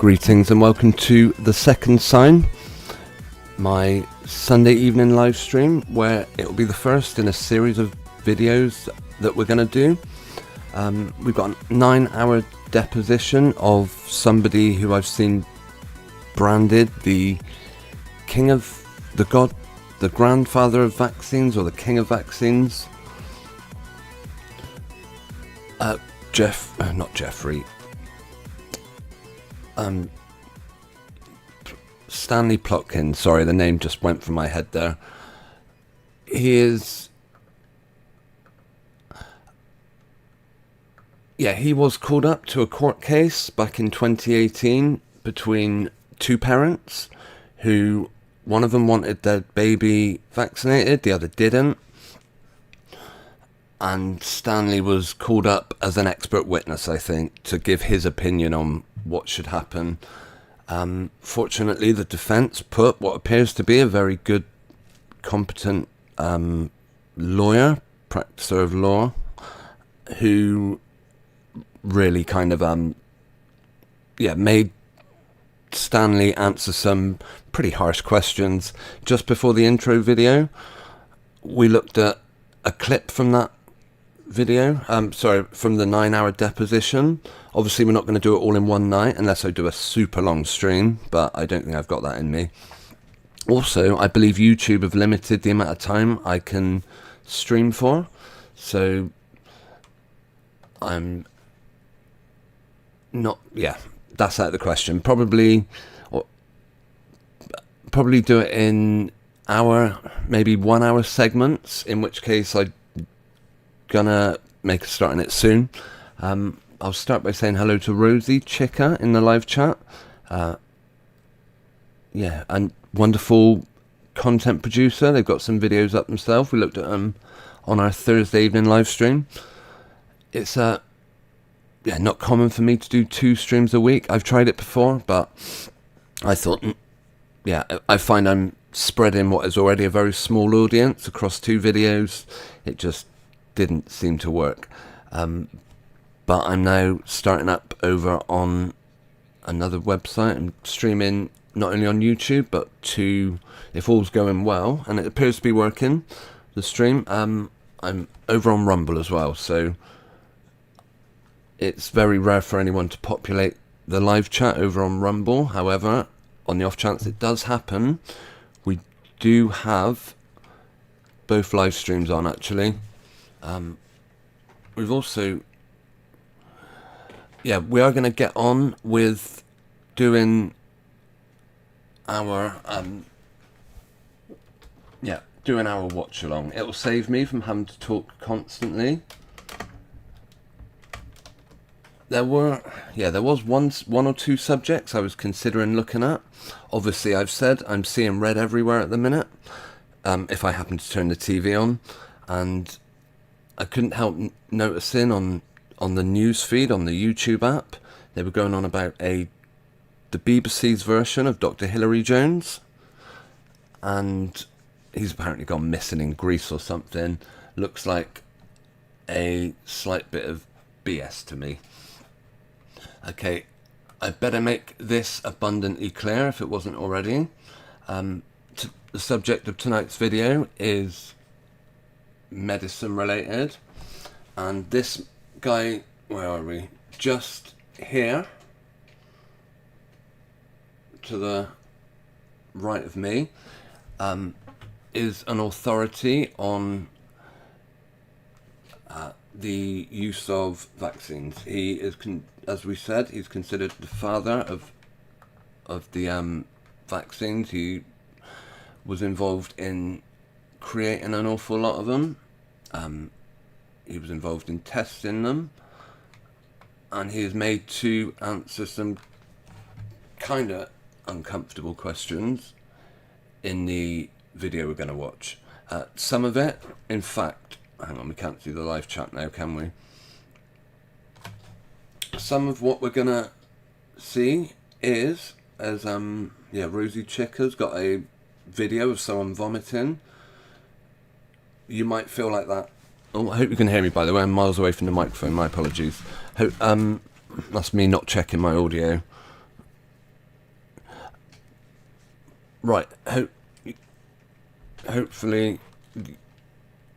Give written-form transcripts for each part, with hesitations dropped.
Greetings and welcome to The Second Sign, my Sunday evening live stream where it will be the first in a series of videos that we're going to do. We've got a 9-hour deposition of somebody who I've seen branded the king of the grandfather of vaccines, or the king of vaccines. Stanley Plotkins, sorry, the name just went from my head there. He was called up to a court case back in 2018 between two parents who, one of them wanted their baby vaccinated, the other didn't. And Stanley was called up as an expert witness, I think, to give his opinion on what should happen. Fortunately, the defence put what appears to be a very good, competent lawyer, practicer of law, who really kind of made Stanley answer some pretty harsh questions. Just before the intro video, we looked at a clip from that video, from the 9-hour deposition. Obviously we're not going to do it all in one night unless I do a super long stream, but I don't think I've got that in me. Also, I believe YouTube have limited the amount of time I can stream for, so I'm not, that's out of the question. Probably do it in maybe 1 hour segments, in which case I'm gonna make a start on it soon. I'll start by saying hello to Rosie Chica in the live chat. And wonderful content producer. They've got some videos up themselves. We looked at them on our Thursday evening live stream. It's not common for me to do 2 streams a week. I've tried it before, but I thought, I find I'm spreading what is already a very small audience across 2 videos. It just didn't seem to work. But I'm now starting up over on another website. I'm streaming not only on YouTube, but if all's going well, and it appears to be working, the stream, I'm over on Rumble as well, so it's very rare for anyone to populate the live chat over on Rumble. However, on the off chance it does happen, we do have both live streams on, actually. We've also, we are going to get on with doing our watch along. It will save me from having to talk constantly. There was one or two subjects I was considering looking at. Obviously, I've said I'm seeing red everywhere at the minute. If I happen to turn the TV on, and I couldn't help noticing on the news feed on the YouTube app, they were going on about the BBC's version of Dr. Hilary Jones, and he's apparently gone missing in Greece or something. Looks like a slight bit of BS to me. Okay, I better make this abundantly clear if it wasn't already. The subject of tonight's video is medicine related, and this guy, where are we? Just here to the right of me, is an authority on the use of vaccines. He is, as we said, he's considered the father of the vaccines. He was involved in creating an awful lot of them. He was involved in testing them, and he is made to answer some kind of uncomfortable questions in the video we're going to watch. Some of it, in fact, hang on, we can't see the live chat now, can we? Some of what we're going to see is, as Rosie Chica's got a video of someone vomiting. You might feel like that. Oh, I hope you can hear me, by the way. I'm miles away from the microphone. My apologies. That's me not checking my audio. Right, hopefully,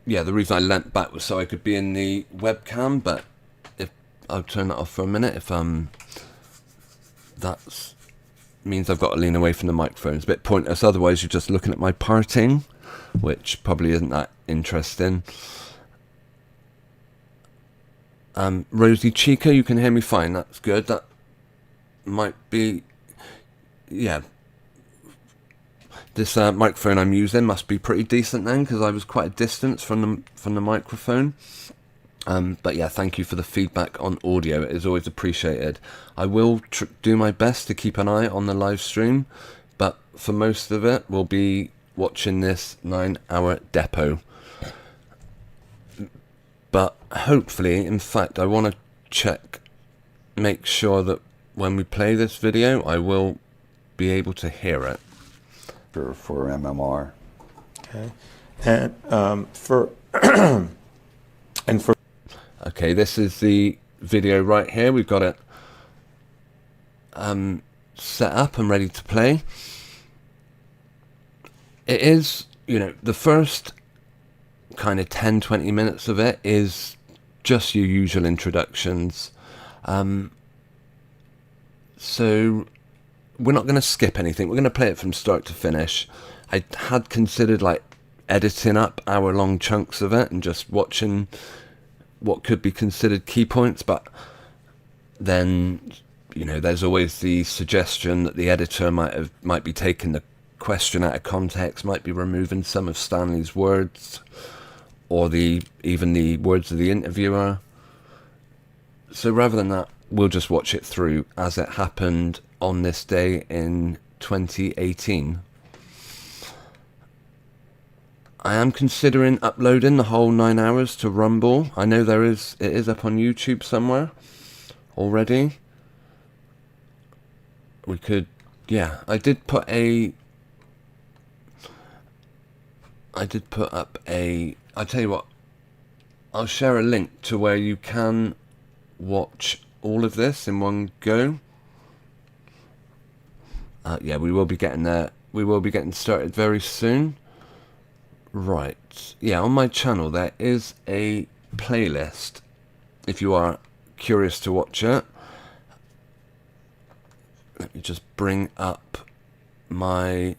yeah, the reason I leant back was so I could be in the webcam, but if I'll turn that off for a minute, if that means I've got to lean away from the microphone. It's a bit pointless, otherwise you're just looking at my parting, which probably isn't that interesting. Rosie Chica, you can hear me fine, that's good. That might be, yeah. This microphone I'm using must be pretty decent then, because I was quite a distance from the microphone. But yeah, thank you for the feedback on audio. It is always appreciated. I will do my best to keep an eye on the live stream, but for most of it, we'll be watching this 9-hour depot. But hopefully, in fact, I want to make sure that when we play this video, I will be able to hear it. For MMR. Okay. And for okay, this is the video right here. We've got it set up and ready to play. It is, you know, the first kind of 10-20 minutes of it is just your usual introductions. So we're not going to skip anything. We're going to play it from start to finish. I had considered like editing up hour-long chunks of it and just watching what could be considered key points, but then, you know, there's always the suggestion that the editor might be taking the question out of context, might be removing some of Stanley's words, or even the words of the interviewer. So rather than that, we'll just watch it through as it happened on this day in 2018. I am considering uploading the whole 9 hours to Rumble. I know it is up on YouTube somewhere already. We could, yeah, I did put up I'll tell you what, I'll share a link to where you can watch all of this in one go. Yeah, we will be getting there. We will be getting started very soon. Right. Yeah, on my channel there is a playlist if you are curious to watch it. Let me just bring up the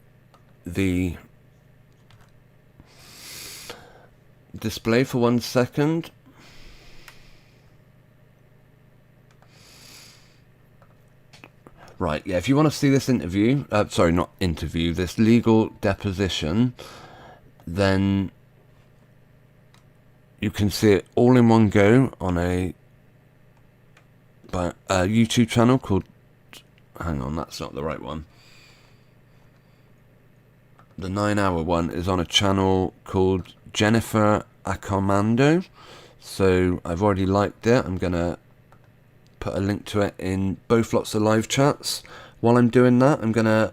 display for 1 second. Right, yeah, if you want to see this interview, sorry, not interview, this legal deposition, then you can see it all in one go on a YouTube channel called, hang on, that's not the right one. The 9-hour one is on a channel called Jennifer Accomando. So I've already liked it. I'm going to put a link to it in both lots of live chats. While I'm doing that, I'm gonna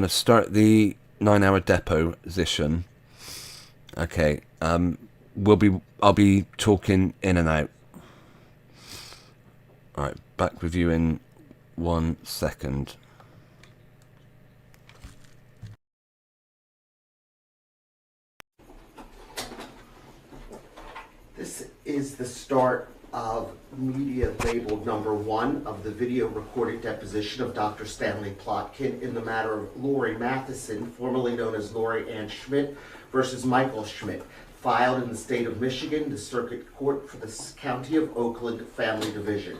start the 9-hour deposition. Okay, I'll be talking in and out. Alright, back with you in 1 second. This is the start of media labeled number 1 of the video recorded deposition of Dr. Stanley Plotkin in the matter of Lori Matheson, formerly known as Lori Ann Schmidt, versus Michael Schmidt, filed in the state of Michigan, the Circuit Court for the County of Oakland Family Division.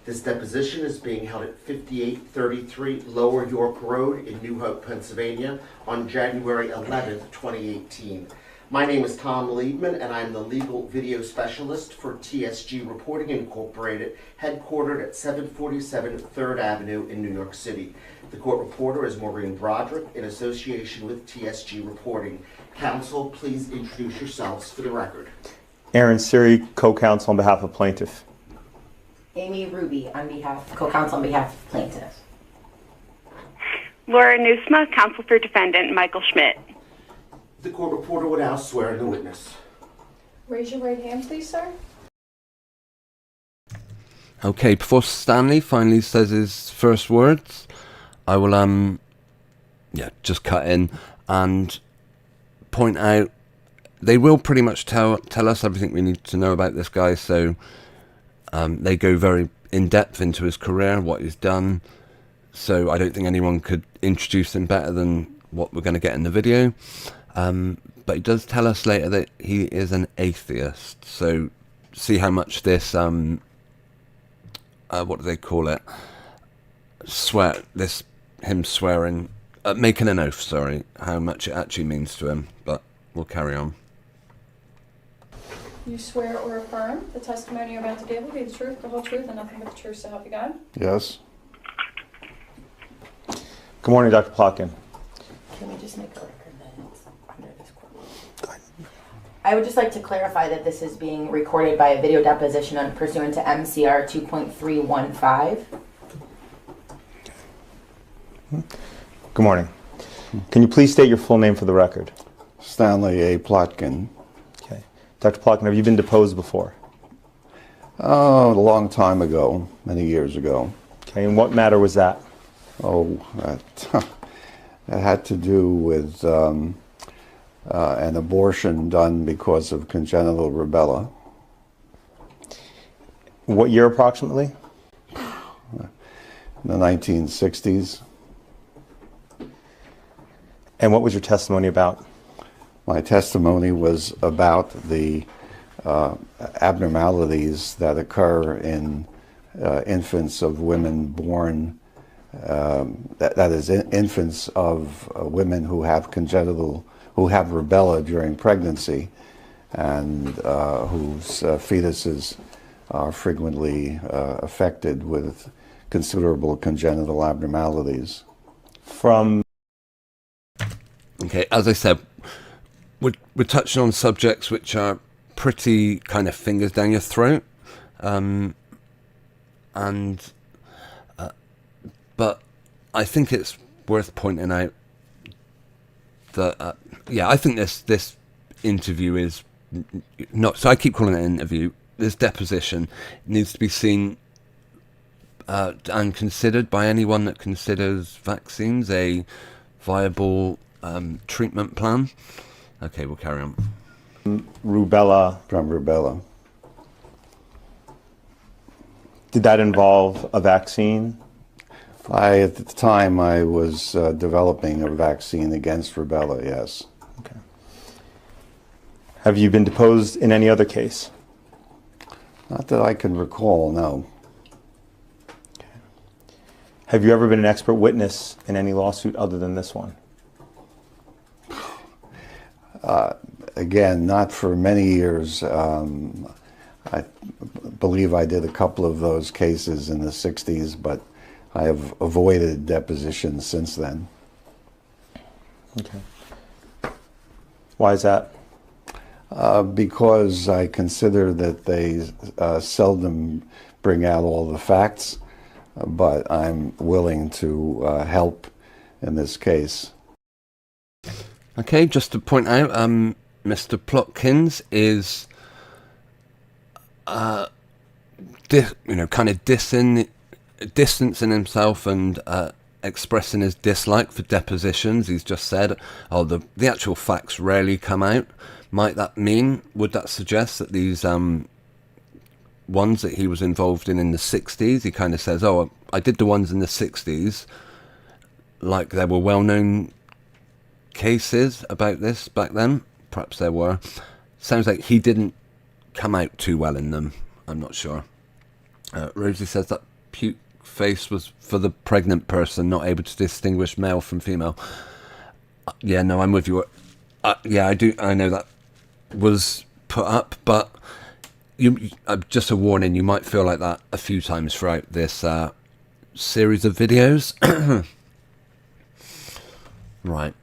This deposition is being held at 5833 Lower York Road in New Hope, Pennsylvania on January 11th, 2018. My name is Tom Liebman, and I'm the legal video specialist for TSG Reporting Incorporated, headquartered at 747 3rd Avenue in New York City. The court reporter is Maureen Broderick in association with TSG Reporting. Counsel, please introduce yourselves for the record. Aaron Siri, co-counsel on behalf of plaintiff. Amy Ruby, co-counsel on behalf of plaintiff. Laura Nusma, counsel for defendant Michael Schmidt. The court reporter will now swear in the witness. Raise your right hand, please, sir. Okay, before Stanley finally says his first words, I will just cut in and point out. They will pretty much tell us everything we need to know about this guy. So they go very in depth into his career, what he's done. So I don't think anyone could introduce him better than what we're going to get in the video. But he does tell us later that he is an atheist. So see how much this what do they call it? Him swearing, making an oath. Sorry, how much it actually means to him. But we'll carry on. You swear or affirm the testimony you're about to give will be the truth, the whole truth, and nothing but the truth, so help you God? Yes. Good morning, Dr. Plotkin. Can we just make a record that it's under this court? I would just like to clarify that this is being recorded by a video deposition pursuant to MCR 2.315. Good morning. Can you please state your full name for the record? Stanley A. Plotkin. Okay. Dr. Plotkin, have you been deposed before? Oh, a long time ago, many years ago. Okay, and what matter was that? Oh, that had to do with an abortion done because of congenital rubella. What year approximately? In the 1960s. And what was your testimony about? My testimony was about the abnormalities that occur in infants of women born, that is, infants of women who have rubella during pregnancy, and whose fetuses are frequently affected with considerable congenital abnormalities. Okay, as I said, we're touching on subjects which are pretty kind of fingers down your throat, but I think it's worth pointing out that I think this interview is not. So I keep calling it an interview. This deposition needs to be seen and considered by anyone that considers vaccines a viable treatment plan. Okay, we'll carry on. Rubella. From rubella. Did that involve a vaccine? At the time, I was developing a vaccine against rubella, yes. Okay. Have you been deposed in any other case? Not that I can recall, no. Okay. Have you ever been an expert witness in any lawsuit other than this one? Again, not for many years. I believe I did a couple of those cases in the 60s, but I have avoided depositions since then. Okay. Why is that? Because I consider that they seldom bring out all the facts, but I'm willing to help in this case. Okay, just to point out, Mr. Plotkins is, kind of distancing himself and expressing his dislike for depositions. He's just said, "Oh, the actual facts rarely come out." Would that suggest that these ones that he was involved in the 60s, he kind of says, "Oh, I did the ones in the 60s," like there were well-known cases about this back then. Perhaps there were. Sounds like he didn't come out too well in them. I'm not sure. Rosie says that puke face was for the pregnant person not able to distinguish male from female. Yeah, no, I'm with you. Yeah, I do. I know that was put up, but just a warning, you might feel like that a few times throughout this series of videos. Right.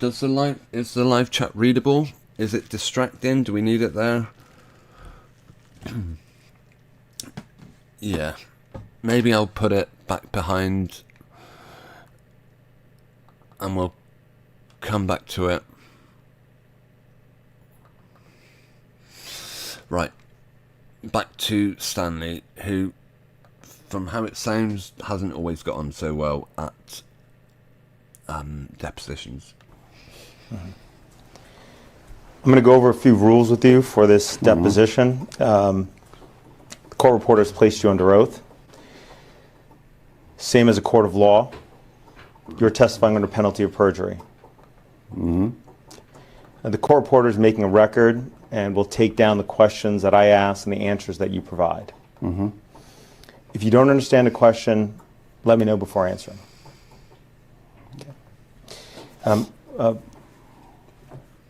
Is the live chat readable? Is it distracting? Do we need it there? Yeah. Maybe I'll put it back behind and we'll come back to it. Right. Back to Stanley, who from how it sounds, hasn't always got on so well at depositions. I'm going to go over a few rules with you for this deposition. The court reporter has placed you under oath. Same as a court of law. You're testifying under penalty of perjury. The court reporter is making a record and will take down the questions that I ask and the answers that you provide. If you don't understand a question, let me know before answering.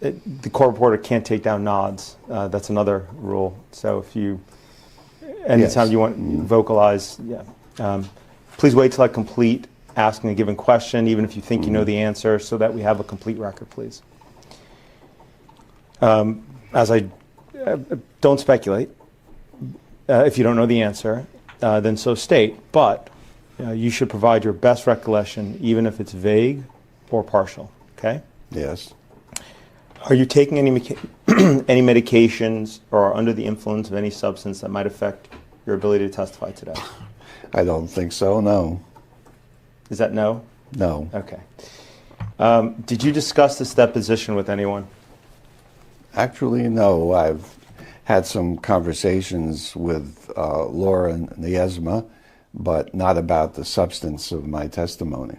The court reporter can't take down nods. That's another rule. So if you, anytime you want to vocalize, please wait till I complete asking a given question, even if you think you know the answer, so that we have a complete record, please. Don't speculate. If you don't know the answer, then so state. But you should provide your best recollection, even if it's vague or partial. Okay? Yes. Are you taking any any medications or are under the influence of any substance that might affect your ability to testify today? I don't think so, no. Is that no? No. Okay. Did you discuss this deposition with anyone? Actually, no. I've had some conversations with Laura Niesma, but not about the substance of my testimony.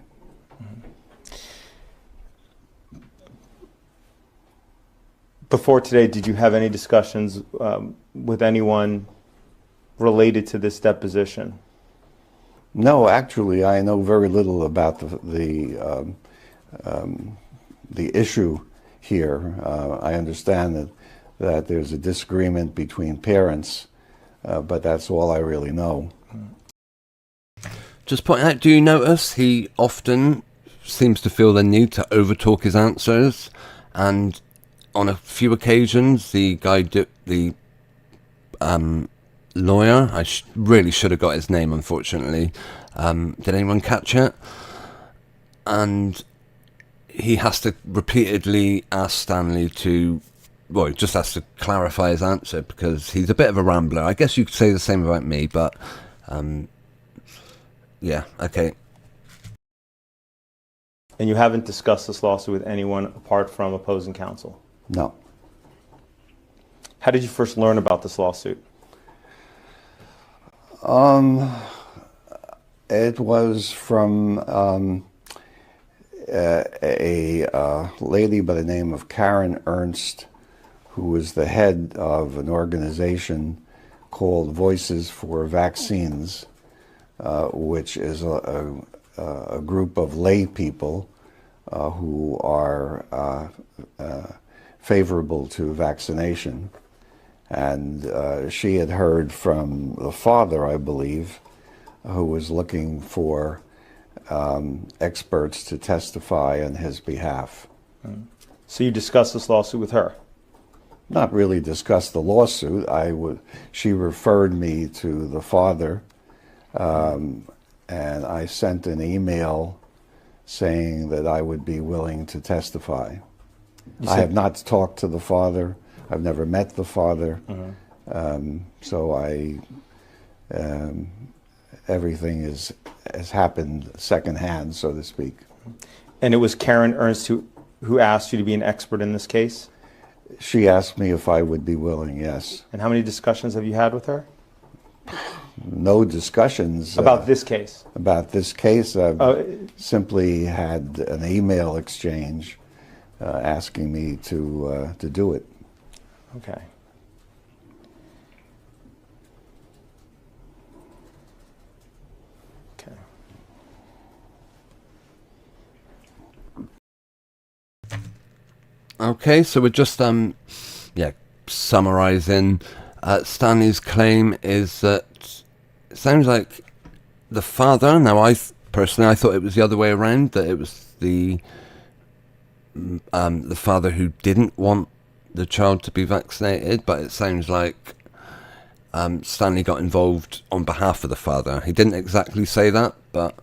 Before today, did you have any discussions with anyone related to this deposition? No, actually, I know very little about the issue here. I understand that there's a disagreement between parents, but that's all I really know. Just point out, do you notice he often seems to feel the need to overtalk his answers, and on a few occasions, the guy, the lawyer, I really should have got his name, unfortunately. Did anyone catch it? And he has to repeatedly ask Stanley to, well, he just has to clarify his answer because he's a bit of a rambler. I guess you could say the same about me, but yeah, okay. And you haven't discussed this lawsuit with anyone apart from opposing counsel? No. How did you first learn about this lawsuit? It was from a lady by the name of Karen Ernst, who was the head of an organization called Voices for Vaccines, which is a group of lay people who are favorable to vaccination. And she had heard from the father, I believe, who was looking for experts to testify on his behalf. So you discussed this lawsuit with her? Not really discussed the lawsuit. She referred me to the father, and I sent an email saying that I would be willing to testify. I have not talked to the father. I've never met the father. So everything has happened secondhand, so to speak. And it was Karen Ernst who asked you to be an expert in this case? She asked me if I would be willing, yes. And how many discussions have you had with her? No discussions. About this case? About this case, I've simply had an email exchange asking me to do it. Okay. Okay, so we're just summarizing. Stanley's claim is that it sounds like the father. Now, personally I thought it was the other way around. That it was the father who didn't want the child to be vaccinated, but it sounds like Stanley got involved on behalf of the father. He didn't exactly say that, but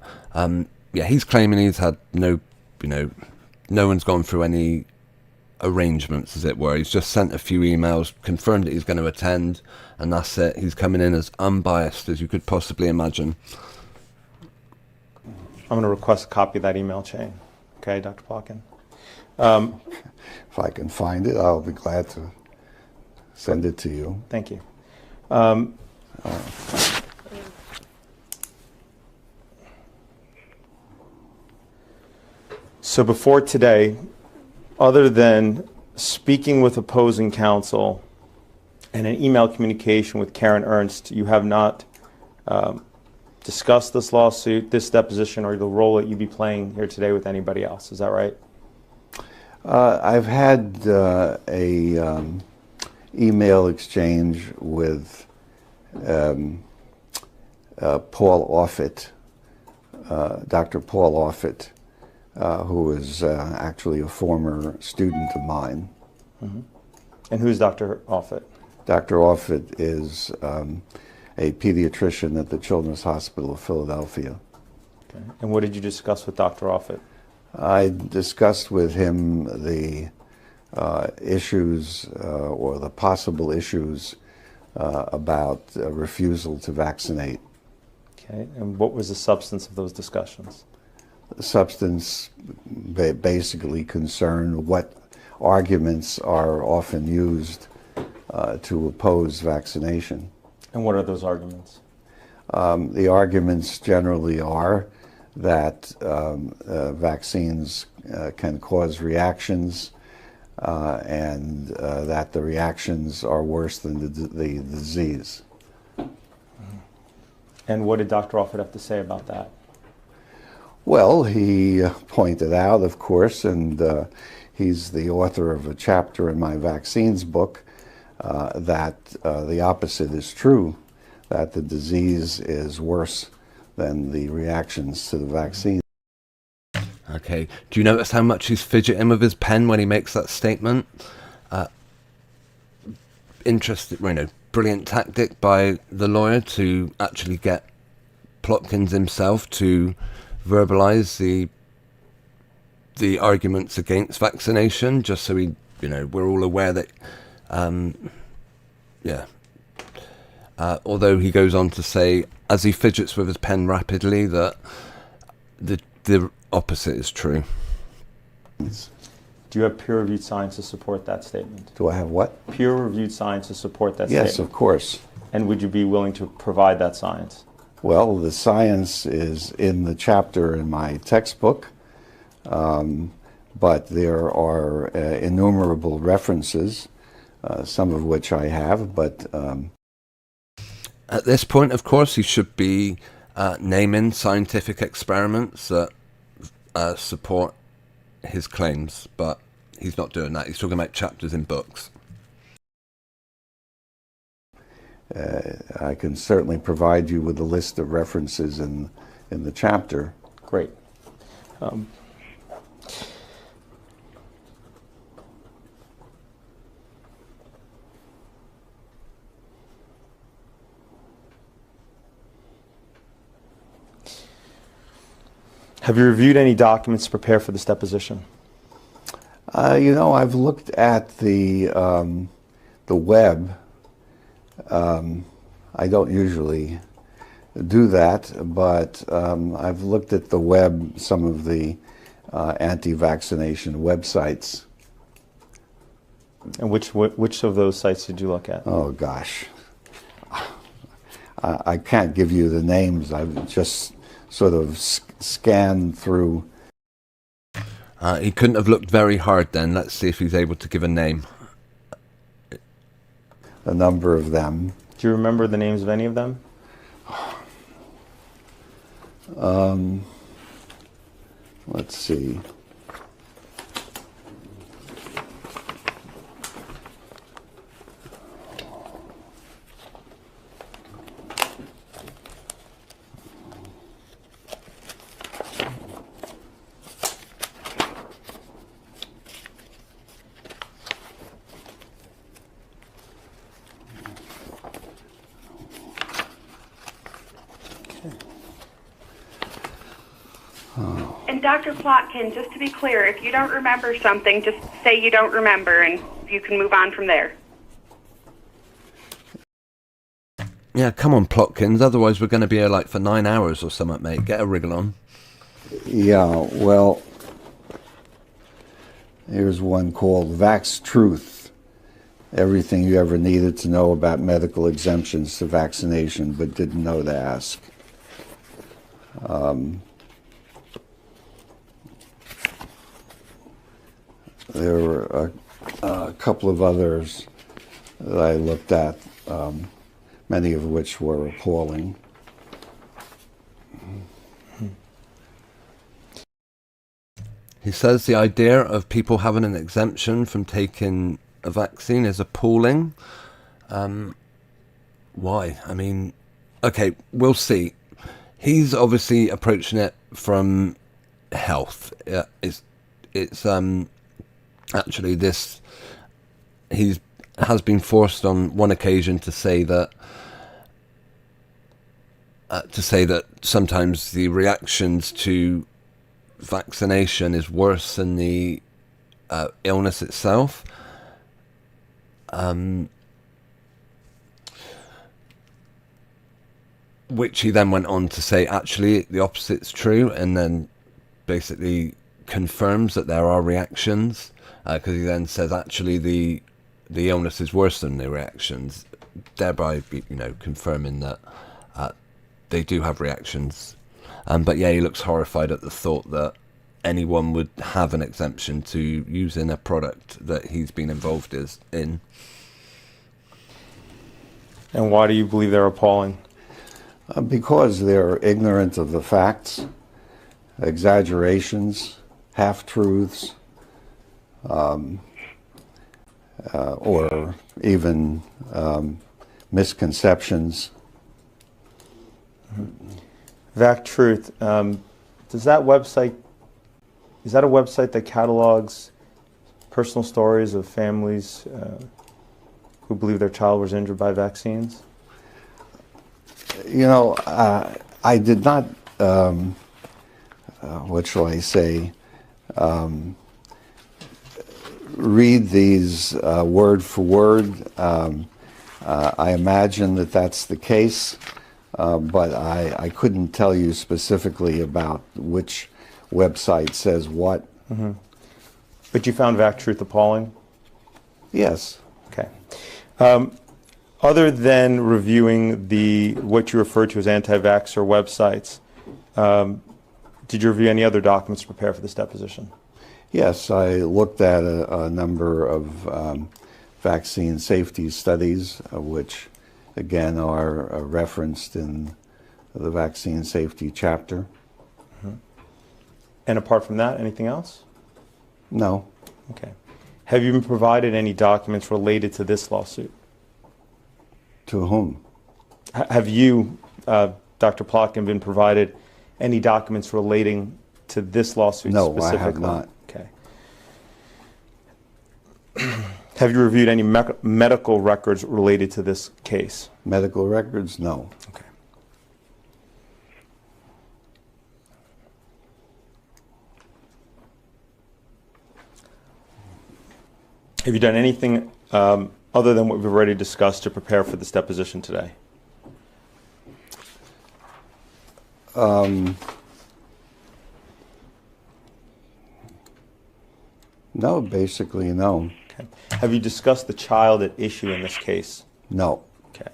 he's claiming he's had no one's gone through any arrangements, as it were. He's just sent a few emails, confirmed that he's going to attend, and that's it. He's coming in as unbiased as you could possibly imagine. I'm going to request a copy of that email chain. Okay, Dr. Plotkin? If I can find it, I'll be glad to send it to you. Thank you. So before today, other than speaking with opposing counsel and an email communication with Karen Ernst, you have not discussed this lawsuit, this deposition, or the role that you'd be playing here today with anybody else. Is that right? I've had a email exchange with Paul Offit, Dr. Paul Offit, who is actually a former student of mine. Mm-hmm. And who's Dr. Offit? Dr. Offit is a pediatrician at the Children's Hospital of Philadelphia. Okay. And what did you discuss with Dr. Offit? I discussed with him the issues or the possible issues about refusal to vaccinate. Okay, and what was the substance of those discussions? The substance basically concerned what arguments are often used to oppose vaccination. And what are those arguments? The arguments generally are that vaccines can cause reactions and that the reactions are worse than the disease. And what did Dr. Offit have to say about that? Well, he pointed out, of course, and he's the author of a chapter in my vaccines book, that the opposite is true, that the disease is worse than the reactions to the vaccine. Okay. Do you notice how much he's fidgeting with his pen when he makes that statement? Interesting, brilliant tactic by the lawyer to actually get Plotkins himself to verbalize the arguments against vaccination, just so we're all aware that, although he goes on to say, as he fidgets with his pen rapidly, that the opposite is true. Do you have peer-reviewed science to support that statement? Do I have what? Peer-reviewed science to support that statement? Yes, of course. And would you be willing to provide that science? Well, the science is in the chapter in my textbook, but there are innumerable references, some of which I have, but... At this point, of course, he should be naming scientific experiments that support his claims, but he's not doing that. He's talking about chapters in books. I can certainly provide you with a list of references in the chapter. Great. Have you reviewed any documents to prepare for this deposition? I've looked at the web. I don't usually do that, but I've looked at the web, some of the anti-vaccination websites. And which of those sites did you look at? Oh, gosh. I can't give you the names. I've just sort of scanned through. He couldn't have looked very hard then. Let's see if he's able to give a name. A number of them. Do you remember the names of any of them? Let's see. Dr. Plotkin, just to be clear, if you don't remember something, just say you don't remember and you can move on from there. Yeah, come on, Plotkins. Otherwise, we're going to be here like for 9 hours or something, mate. Get a wriggle on. Yeah, well, here's one called Vax Truth. Everything you ever needed to know about medical exemptions to vaccination but didn't know to ask. There were a couple of others that I looked at, many of which were appalling. He says the idea of people having an exemption from taking a vaccine is appalling. Why? I mean, okay, we'll see. He's obviously approaching it from health. It's actually this. He has been forced on one occasion to say that sometimes the reactions to vaccination is worse than the illness itself. Which he then went on to say actually the opposite's true, and then basically confirms that there are reactions, because he then says actually the illness is worse than the reactions, thereby confirming that they do have reactions. But yeah, he looks horrified at the thought that anyone would have an exemption to using a product that he's been involved in. And why do you believe they're appalling? Because they're ignorant of the facts, exaggerations, half-truths, or even misconceptions. Vac Truth, is that a website that catalogs personal stories of families who believe their child was injured by vaccines? I did not, what shall I say, read these word for word. I imagine that that's the case, but I couldn't tell you specifically about which website says what. Mm-hmm. But you found Vac Truth appalling? Yes. Okay. Other than reviewing what you refer to as anti-vaxxer websites, did you review any other documents to prepare for this deposition? Yes, I looked at a number of vaccine safety studies, which again are referenced in the vaccine safety chapter. Mm-hmm. And apart from that, anything else? No. Okay. Have you been provided any documents related to this lawsuit? To whom? Have you, Dr. Plotkin, been provided any documents relating to this lawsuit No, specifically? I have not. Okay. Have you reviewed any medical records related to this case? Medical records? No. Okay. Have you done anything other than what we've already discussed to prepare for this deposition today? No, basically no. Okay. Have you discussed the child at issue in this case? No. Okay.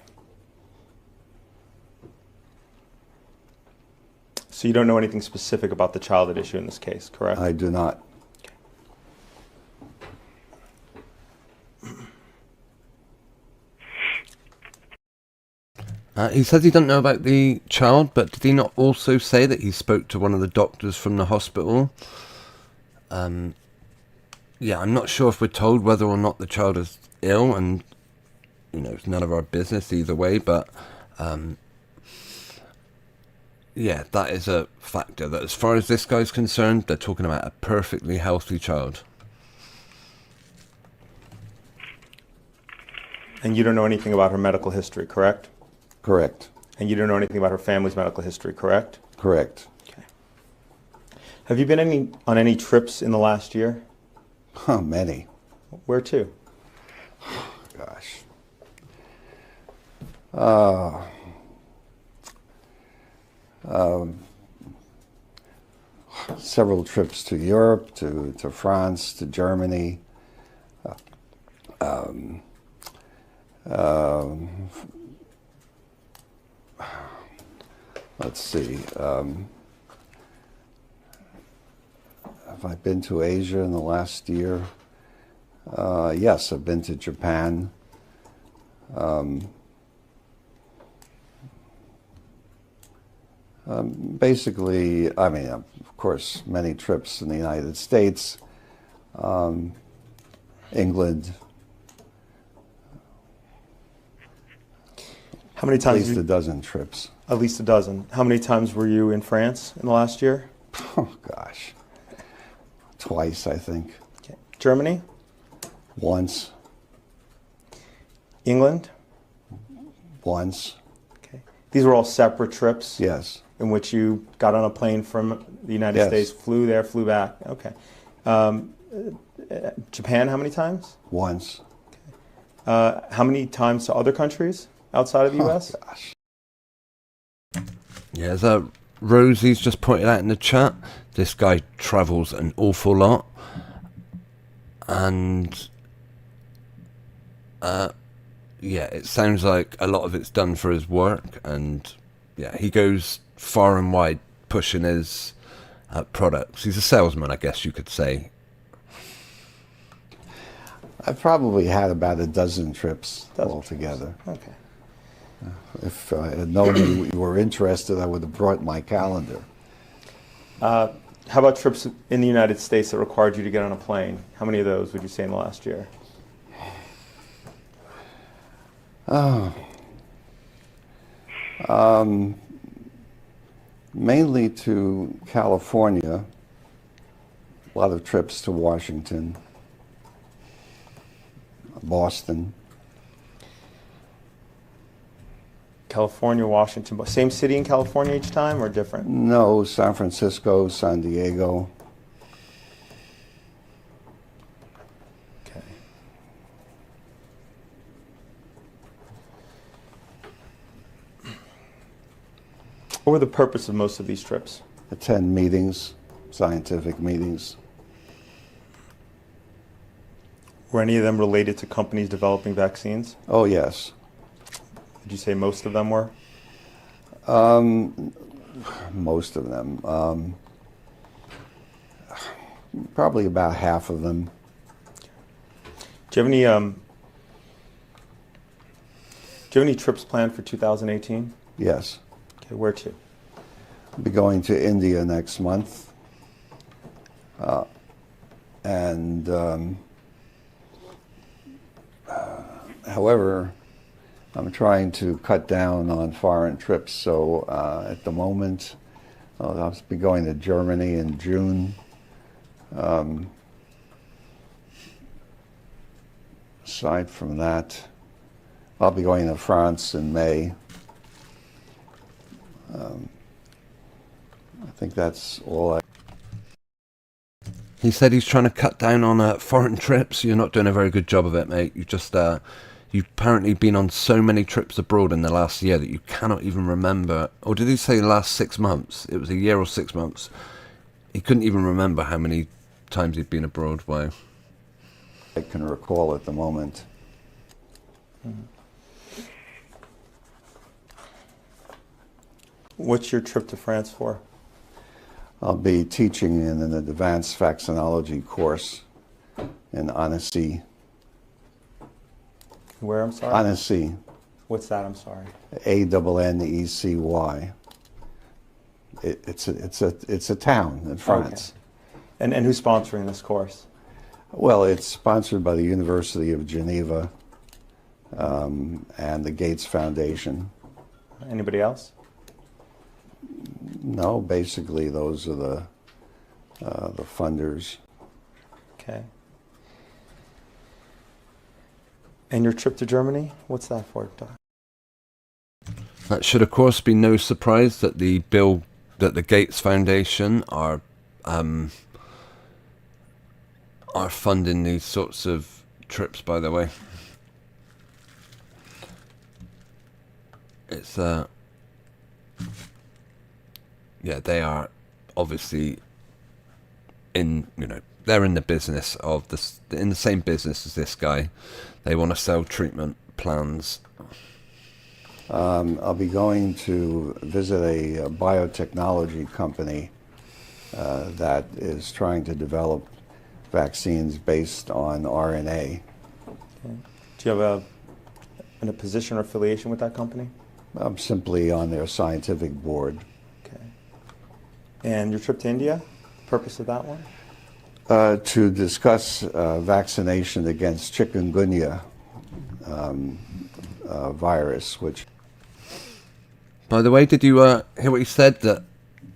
So you don't know anything specific about the child at issue in this case, correct? I do not. He says he doesn't know about the child, but did he not also say that he spoke to one of the doctors from the hospital? Yeah, I'm not sure if we're told whether or not the child is ill, and it's none of our business either way, but yeah, that is a factor that as far as this guy's concerned, they're talking about a perfectly healthy child. And you don't know anything about her medical history, correct? Correct. And you don't know anything about her family's medical history, correct? Correct. Okay. Have you been on any trips in the last year? Many. Where to? Gosh. Several trips to Europe, to France, to Germany. Let's see. Have I been to Asia in the last year? Yes, I've been to Japan. Basically, I mean, of course, many trips in the United States, England. How many At times? least a dozen trips. At least a dozen. How many times were you in France in the last year? Oh, gosh. Twice, I think. Okay. Germany? Once. England? Once. Okay. These were all separate trips? Yes. In which you got on a plane from the United Yes. States, flew there, flew back. Okay. Japan, how many times? Once. How many times to other countries outside of the U.S.? Oh, gosh. Yeah, as Rosie's just pointed out in the chat, this guy travels an awful lot. And yeah, it sounds like a lot of it's done for his work, and yeah, he goes far and wide pushing his products. He's a salesman, I guess you could say. I've probably had about a dozen trips altogether. Okay. If I had known you were interested, I would have brought my calendar. How about trips in the United States that required you to get on a plane? How many of those would you say in the last year? Mainly to California, a lot of trips to Washington, Boston. California, Washington, same city in California each time or different? No, San Francisco, San Diego. Okay. What were the purpose of most of these trips? Attend meetings, scientific meetings. Were any of them related to companies developing vaccines? Oh, yes. Did you say most of them were? Most of them. Probably about half of them. Do you have any trips planned for 2018? Yes. Okay, where to? I'll be going to India next month. However, I'm trying to cut down on foreign trips, so at the moment, I'll be going to Germany in June. Aside from that, I'll be going to France in May. I think that's all I... He said he's trying to cut down on foreign trips. You're not doing a very good job of it, mate. You just you've apparently been on so many trips abroad in the last year that you cannot even remember. Or did he say the last 6 months? It was a year or 6 months. He couldn't even remember how many times he'd been abroad. Wow. I can recall at the moment. What's your trip to France for? I'll be teaching in an advanced vaccinology course in Annecy. Where, I'm sorry? Annecy. What's that, I'm sorry? Annecy. It's a town in France. Okay. And who's sponsoring this course? Well, it's sponsored by the University of Geneva and the Gates Foundation. Anybody else? No, basically those are the funders. Okay. And your trip to Germany, what's that for, Doc? That should, of course, be no surprise that the Gates Foundation are are funding these sorts of trips, by the way. It's yeah, they are obviously they're in the business of this, in the same business as this guy. They want to sell treatment plans. I'll be going to visit a biotechnology company that is trying to develop vaccines based on RNA. Okay. Do you have a position or affiliation with that company? I'm simply on their scientific board. Okay. And your trip to India, the purpose of that one? To discuss vaccination against chikungunya virus, which... By the way, did you hear what he said? That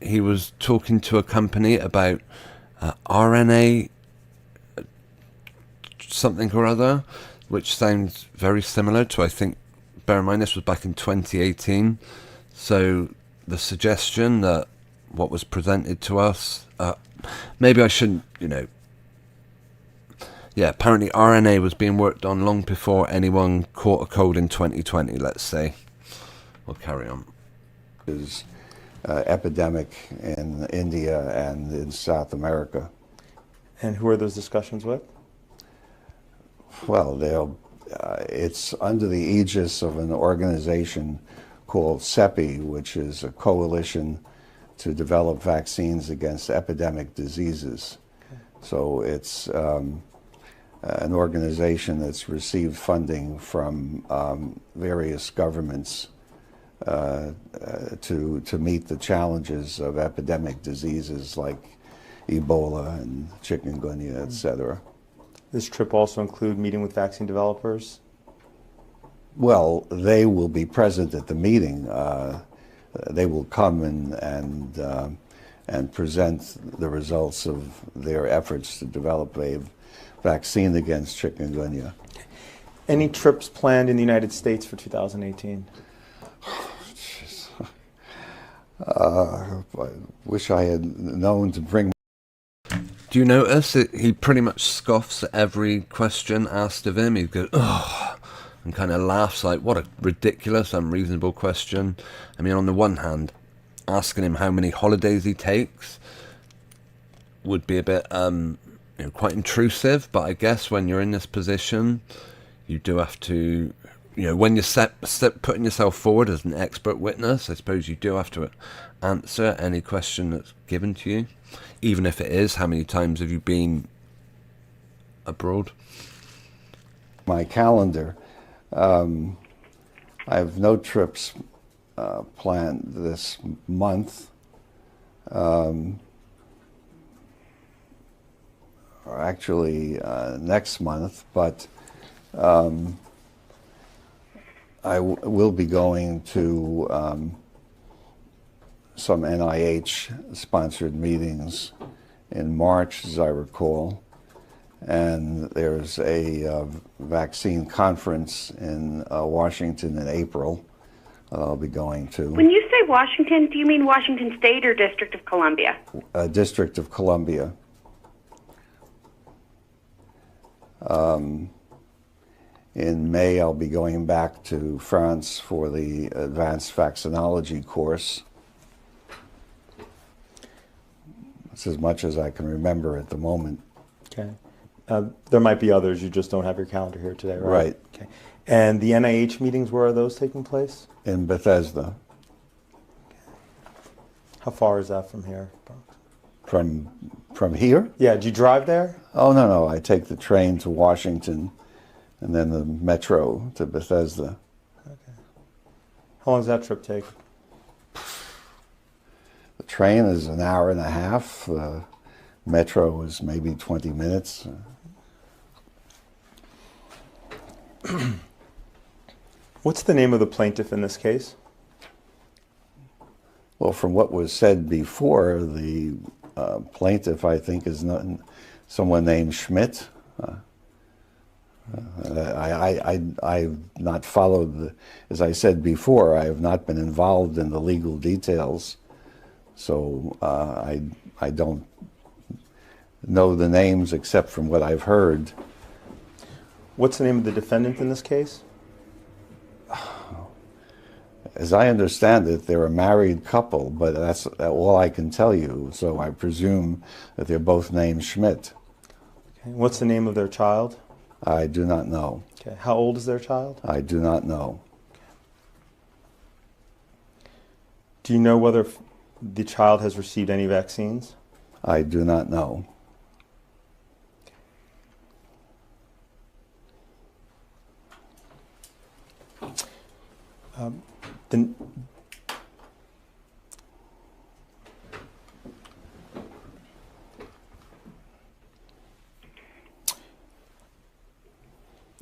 he was talking to a company about RNA something or other, which sounds very similar to, I think, bear in mind this was back in 2018. So the suggestion that what was presented to us, maybe I shouldn't, yeah, apparently RNA was being worked on long before anyone caught a cold in 2020, let's say. We'll carry on. Is epidemic in India and in South America. And who are those discussions with? Well, it's under the aegis of an organization called CEPI, which is a coalition to develop vaccines against epidemic diseases. Okay. So it's an organization that's received funding from various governments to meet the challenges of epidemic diseases like Ebola and chikungunya, etc. This trip also include meeting with vaccine developers? Well, they will be present at the meeting. They will come and present the results of their efforts to develop a vaccine against chikungunya. Any trips planned in the United States for 2018? I wish I had known to bring. Do you notice that he pretty much scoffs at every question asked of him? He goes, "Oh," and kind of laughs like, what a ridiculous, unreasonable question. I mean, on the one hand, asking him how many holidays he takes would be a bit, quite intrusive. But I guess when you're in this position, you do have to, when you're putting yourself forward as an expert witness, I suppose you do have to answer any question that's given to you, even if it is, how many times have you been abroad? My calendar. I have no trips planned this month. Or actually next month, but I will be going to some NIH-sponsored meetings in March, as I recall, and there's a vaccine conference in Washington in April that I'll be going to. When you say Washington, do you mean Washington State or District of Columbia? District of Columbia. In May, I'll be going back to France for the advanced vaccinology course. That's as much as I can remember at the moment. Okay. There might be others, you just don't have your calendar here today, right? Right. Okay. And the NIH meetings, where are those taking place? In Bethesda. How far is that from here? From here? Yeah, do you drive there? Oh, no. I take the train to Washington and then the metro to Bethesda. Okay. How long does that trip take? The train is an hour and a half. Metro is maybe 20 minutes. What's the name of the plaintiff in this case? Well, from what was said before, the plaintiff, I think, is someone named Schmidt. I've not followed, as I said before, I have not been involved in the legal details, so I don't know the names except from what I've heard. What's the name of the defendant in this case? As I understand it, they're a married couple, but that's all I can tell you. So I presume that they're both named Schmidt. Okay. What's the name of their child? I do not know. Okay. How old is their child? I do not know. Do you know whether the child has received any vaccines? I do not know. The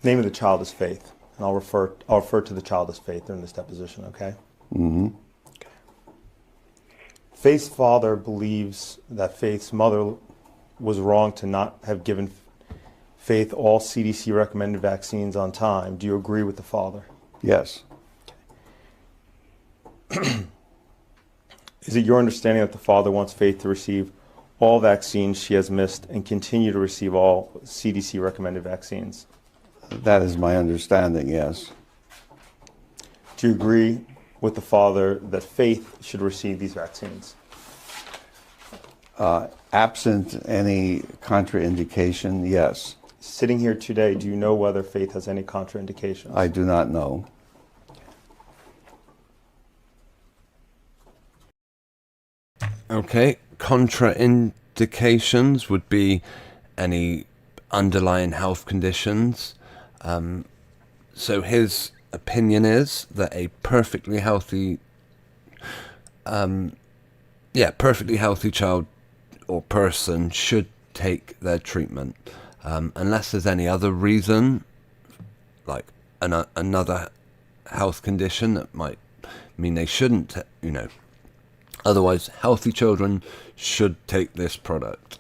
name of the child is Faith, and I'll refer to the child as Faith during this deposition. Okay. Mm-hmm. Okay. Faith's father believes that Faith's mother was wrong to not have given Faith all CDC recommended vaccines on time. Do you agree with the father? Yes. Is it your understanding that the father wants Faith to receive all vaccines she has missed and continue to receive all CDC recommended vaccines? That is my understanding, yes. Do you agree with the father that Faith should receive these vaccines? Absent any contraindication, yes. Sitting here today, do you know whether Faith has any contraindications? I do not know. Okay, contraindications would be any underlying health conditions. So his opinion is that a perfectly healthy child or person should take their treatment, unless there's any other reason, like another health condition that might mean they shouldn't, Otherwise, healthy children should take this product.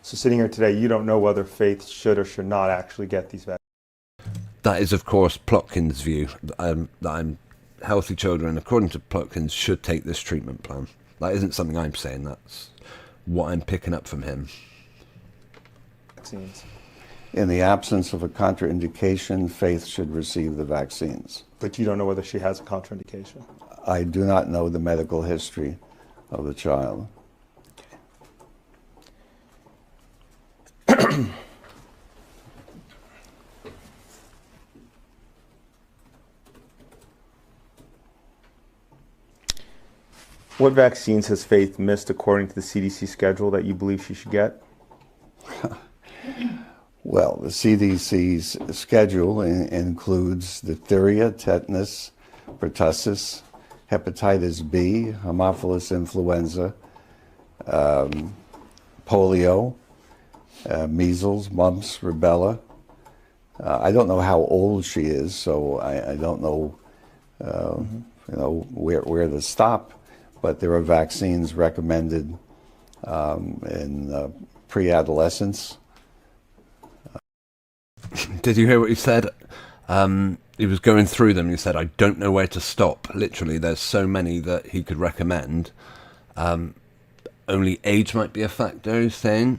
So sitting here today, you don't know whether Faith should or should not actually get these vaccines? That is, of course, Plotkins' view. That healthy children, according to Plotkins, should take this treatment plan. That isn't something I'm saying. That's what I'm picking up from him. Vaccines. In the absence of a contraindication, Faith should receive the vaccines. But you don't know whether she has a contraindication? I do not know the medical history of the child. What vaccines has Faith missed according to the CDC schedule that you believe she should get? Well, the CDC's schedule includes diphtheria, tetanus, pertussis, hepatitis B, Haemophilus influenza, polio, measles, mumps, rubella. I don't know how old she is, so I don't know, where to stop. But there are vaccines recommended in pre-adolescence. Did you hear what he said? He was going through them. He said, I don't know where to stop. Literally, there's so many that he could recommend. Only age might be a factor, he's saying.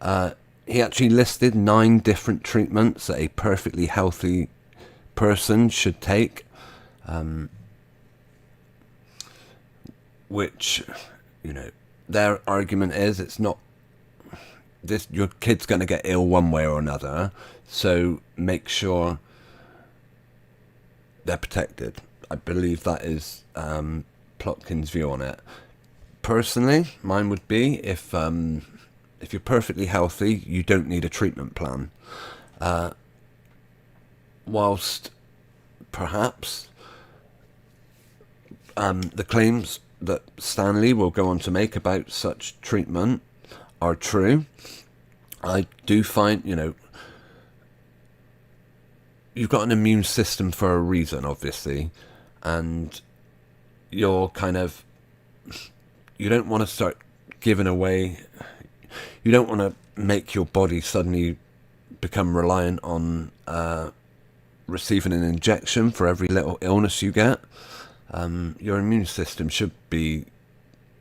He actually listed 9 different treatments that a perfectly healthy person should take. Which, their argument is it's not this. Your kid's going to get ill one way or another, so make sure they're protected. I believe that is Plotkin's view on it. Personally, mine would be if you're perfectly healthy, you don't need a treatment plan. Whilst perhaps the claims that Stanley will go on to make about such treatment are true, I do find, you've got an immune system for a reason, obviously, and you don't want to start giving away, you don't want to make your body suddenly become reliant on receiving an injection for every little illness you get. Your immune system should be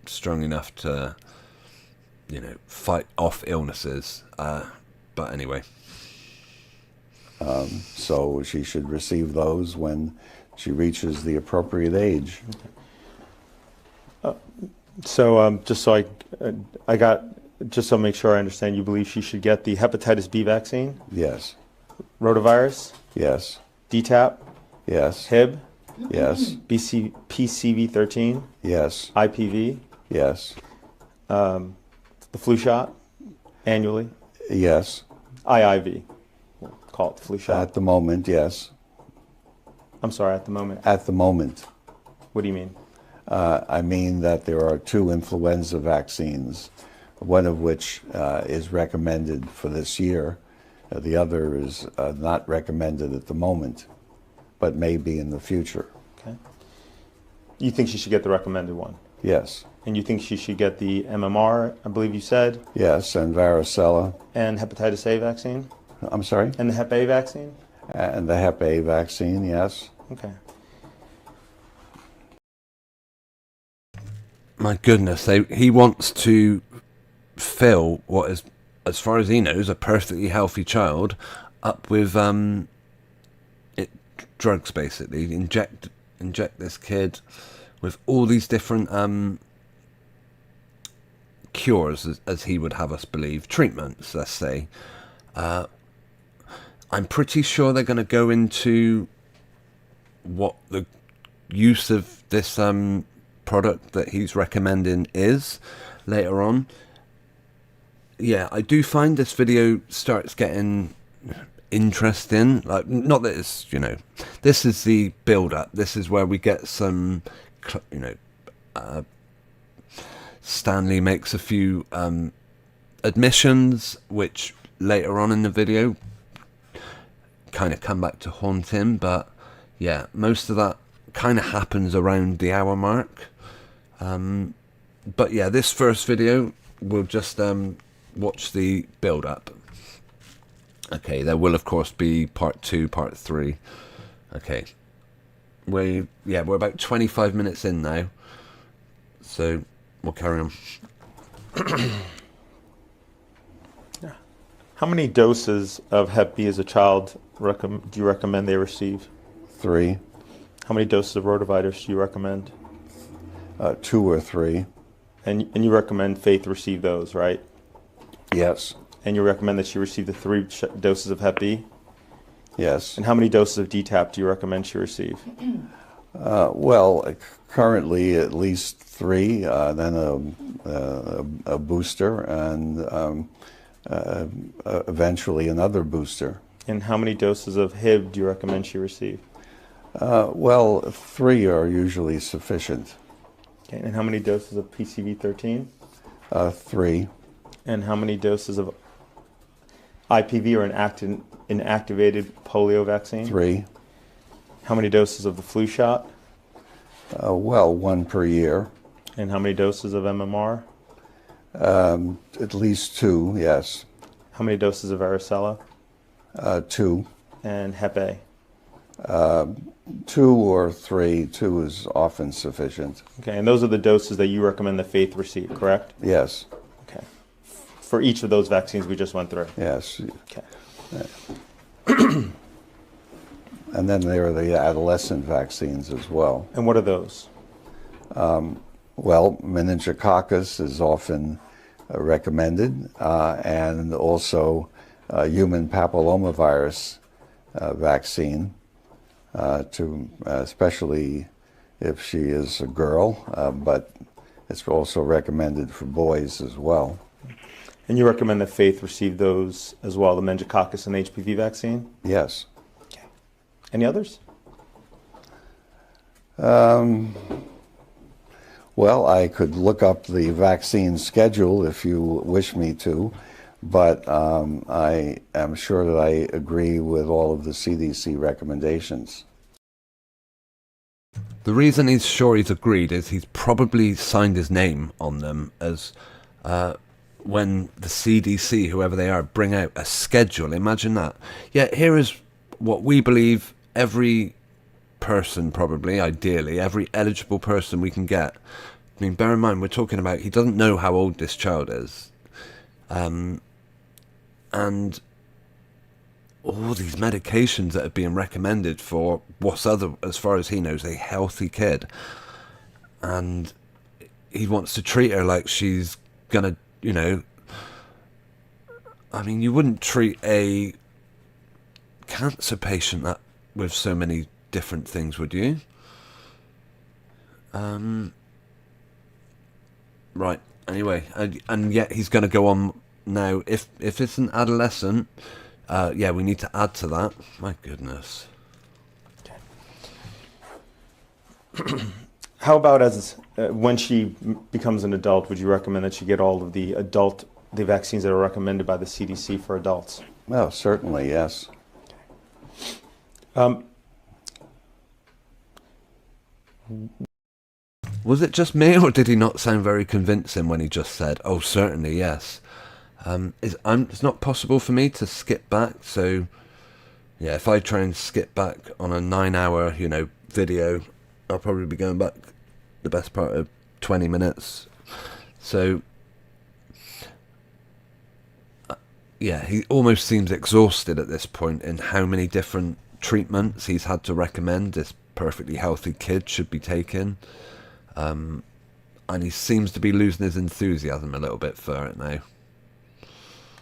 strong enough to, fight off illnesses. But anyway. So she should receive those when she reaches the appropriate age. So just so just so I make sure I understand, you believe she should get the hepatitis B vaccine, Yes. rotavirus, Yes. DTaP, Yes. Hib, Yes. PCV13, Yes. IPV, Yes. the flu shot annually, Yes. IIV, we'll call it the flu shot. At the moment, yes. I'm sorry, at the moment. At the moment. What do you mean? I mean that there are 2 influenza vaccines, one of which is recommended for this year. The other is not recommended at the moment, but may be in the future. Okay. You think she should get the recommended one? Yes. And you think she should get the MMR, I believe you said, Yes, and varicella. and hepatitis A vaccine, I'm sorry? and the Hep A vaccine? And the Hep A vaccine, yes. Okay. My goodness, he wants to fill what is, as far as he knows, a perfectly healthy child up with drugs, basically. Inject this kid with all these different cures, as he would have us believe, treatments, let's say. I'm pretty sure they're going to go into what the use of this product that he's recommending is later on. Yeah, I do find this video starts getting interesting. Like, not that it's, this is the build-up. This is where we get some, Stanley makes a few admissions, which later on in the video kind of come back to haunt him. But yeah, most of that kind of happens around the hour mark. But yeah, this first video, we'll just watch the build-up. Okay, there will of course be part 2, part 3. Okay, we're about 25 minutes in now, so we'll carry on. How many doses of Hep B as a child do you recommend they receive? 3. How many doses of rotavirus do you recommend? 2 or 3. And you recommend Faith receive those, right? Yes. And you recommend that she receive the 3 doses of Hep B? Yes. And how many doses of DTaP do you recommend she receive? Well, currently at least 3, then a booster, and eventually another booster. And how many doses of Hib do you recommend she receive? Well, 3 are usually sufficient. Okay. And how many doses of PCV13? 3. And how many doses of IPV or inactivated polio vaccine? 3. How many doses of the flu shot? Well, 1 per year. And how many doses of MMR? At least 2, yes. How many doses of varicella? 2. And Hep A? 2 or 3. 2 is often sufficient. Okay, and those are the doses that you recommend that Faith receive, correct? Yes. Okay. For each of those vaccines we just went through? Yes. Okay. And then there are the adolescent vaccines as well. And what are those? Well, meningococcus is often recommended, and also human papillomavirus vaccine, especially if she is a girl, but it's also recommended for boys as well. And you recommend that Faith receive those as well, the meningococcus and HPV vaccine? Yes. Okay. Any others? Well, I could look up the vaccine schedule if you wish me to, but I am sure that I agree with all of the CDC recommendations. The reason he's sure he's agreed is he's probably signed his name on them, as when the CDC, whoever they are, bring out a schedule. Imagine that. Yeah, here is what we believe every person, probably, ideally, every eligible person we can get mean, bear in mind, we're talking about, he doesn't know how old this child is. And all these medications that are being recommended for what's as far as he knows, a healthy kid. And he wants to treat her like she's gonna, I mean, you wouldn't treat a cancer patient with so many different things, would you? Right. Anyway, and yet he's going to go on now. If it's an adolescent, yeah, we need to add to that. My goodness. Okay. How about when she becomes an adult? Would you recommend that she get all of the vaccines that are recommended by the CDC for adults? Well, certainly, yes. Was it just me, or did he not sound very convincing when he just said, "Oh, certainly, yes"? It's not possible for me to skip back. So, yeah, if I try and skip back on a 9-hour, video, I'll probably be going back the best part of 20 minutes. So, yeah, he almost seems exhausted at this point in how many different treatments he's had to recommend this perfectly healthy kid should be taking. And he seems to be losing his enthusiasm a little bit for it now.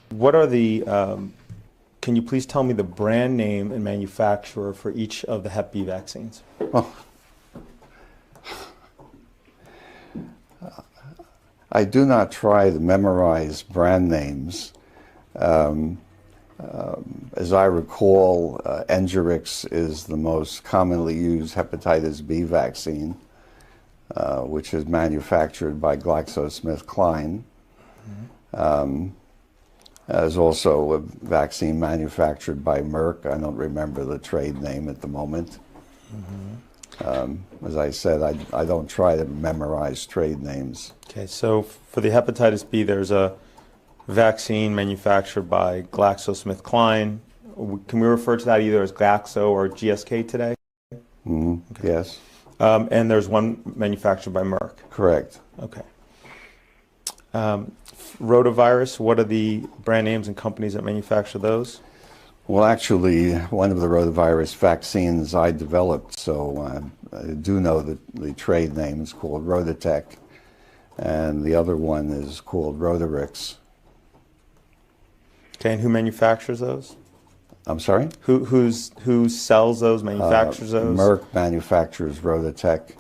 What are the, can you please tell me the brand name and manufacturer for each of the Hep B vaccines? Oh. I do not try to memorize brand names. As I recall, Engerix is the most commonly used hepatitis B vaccine, which is manufactured by GlaxoSmithKline. There's also a vaccine manufactured by Merck. I don't remember the trade name at the moment. As I said, I don't try to memorize trade names. Okay, so for the hepatitis B, there's a vaccine manufactured by GlaxoSmithKline. Can we refer to that either as Glaxo or GSK today? Okay. Yes. And there's one manufactured by Merck. Correct. Okay. Rotavirus, what are the brand names and companies that manufacture those? Well, actually, one of the rotavirus vaccines I developed, so I do know the trade name is called Rotatech, and the other one is called Rotarix. Okay, and who manufactures those? I'm sorry? Who sells those, manufactures those? Merck manufactures Rotatech,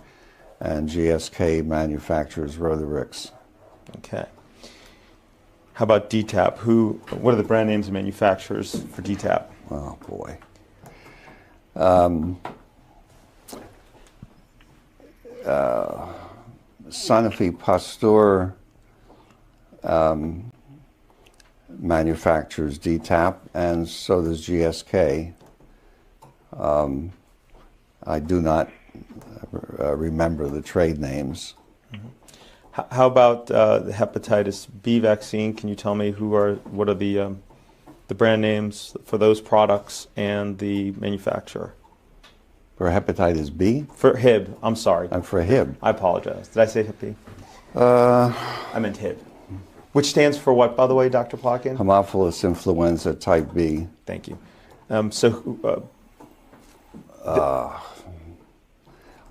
and GSK manufactures Rotarix. Okay. How about DTaP? What are the brand names and manufacturers for DTaP? Oh, boy. Sanofi Pasteur manufactures DTaP, and so does GSK. I do not remember the trade names. How about the hepatitis B vaccine? Can you tell me what are the brand names for those products and the manufacturer? For hepatitis B? For Hib, I'm sorry. For Hib. I apologize. Did I say Hep B? I meant Hib. Which stands for what, by the way, Dr. Plotkin? Haemophilus influenza type B. Thank you.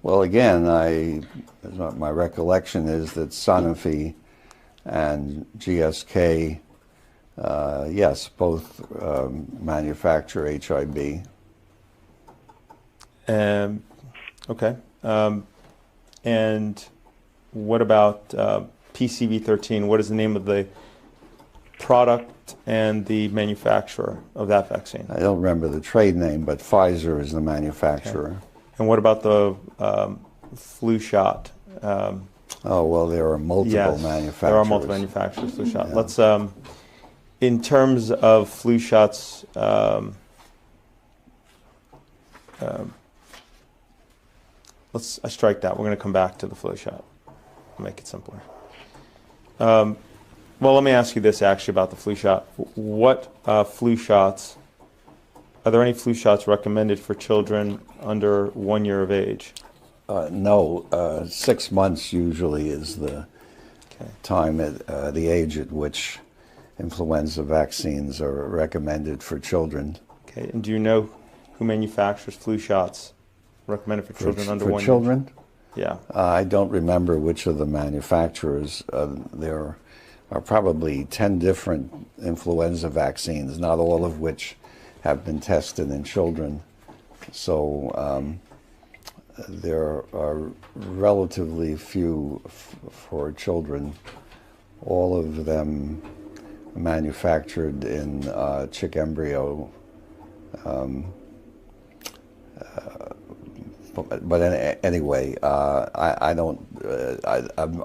Well, again, my recollection is that Sanofi and GSK, yes, both manufacture HIB. Okay. And what about PCV13? What is the name of the product and the manufacturer of that vaccine? I don't remember the trade name, but Pfizer is the manufacturer. Okay. And what about the flu shot? Oh, well, there are multiple manufacturers. There are multiple manufacturers, flu shot. Yeah. Let's, in terms of flu shots, I strike that. We're going to come back to the flu shot. I'll make it simpler. Well, let me ask you this actually about the flu shot. What flu shots, are there any flu shots recommended for children under 1 year of age? No, 6 months usually is the time at the age at which influenza vaccines are recommended for children. Okay, and do you know who manufactures flu shots recommended for children under For 1 year? children? Yeah. I don't remember which of the manufacturers. There are probably 10 different influenza vaccines, not all of which have been tested in children. So there are relatively few for children, all of them manufactured in chick embryo. But anyway, I don't.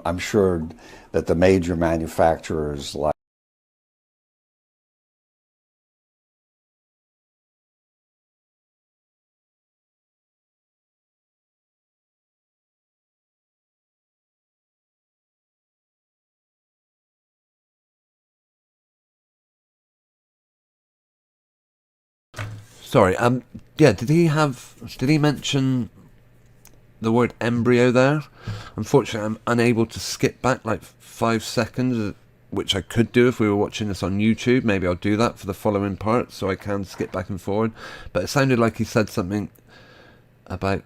I'm sure that the major manufacturers like. Sorry. Yeah. Did he mention the word embryo there? Unfortunately, I'm unable to skip back like 5 seconds, which I could do if we were watching this on YouTube. Maybe I'll do that for the following part, so I can skip back and forward. But it sounded like he said something about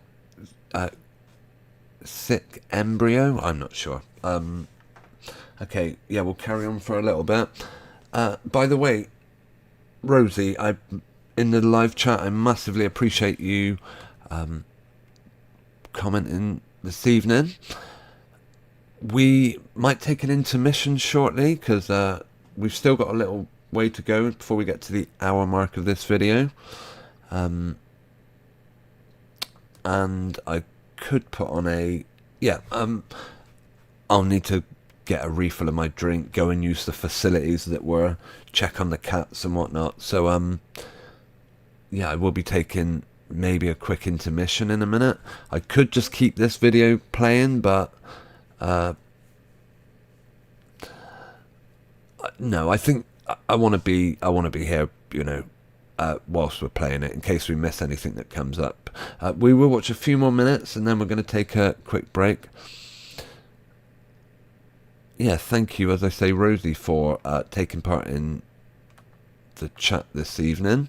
sick embryo. I'm not sure. Okay. Yeah, we'll carry on for a little bit. By the way, Rosie, in the live chat, I massively appreciate you commenting this evening. We might take an intermission shortly because we've still got a little way to go before we get to the hour mark of this video. And I could put on I'll need to get a refill of my drink, go and use the facilities that were, check on the cats and whatnot. So yeah, I will be taking maybe a quick intermission in a minute. I could just keep this video playing, but no, I think I want to be here, whilst we're playing it, in case we miss anything that comes up. We will watch a few more minutes and then we're going to take a quick break. Yeah, thank you, as I say, Rosie, for taking part in the chat this evening.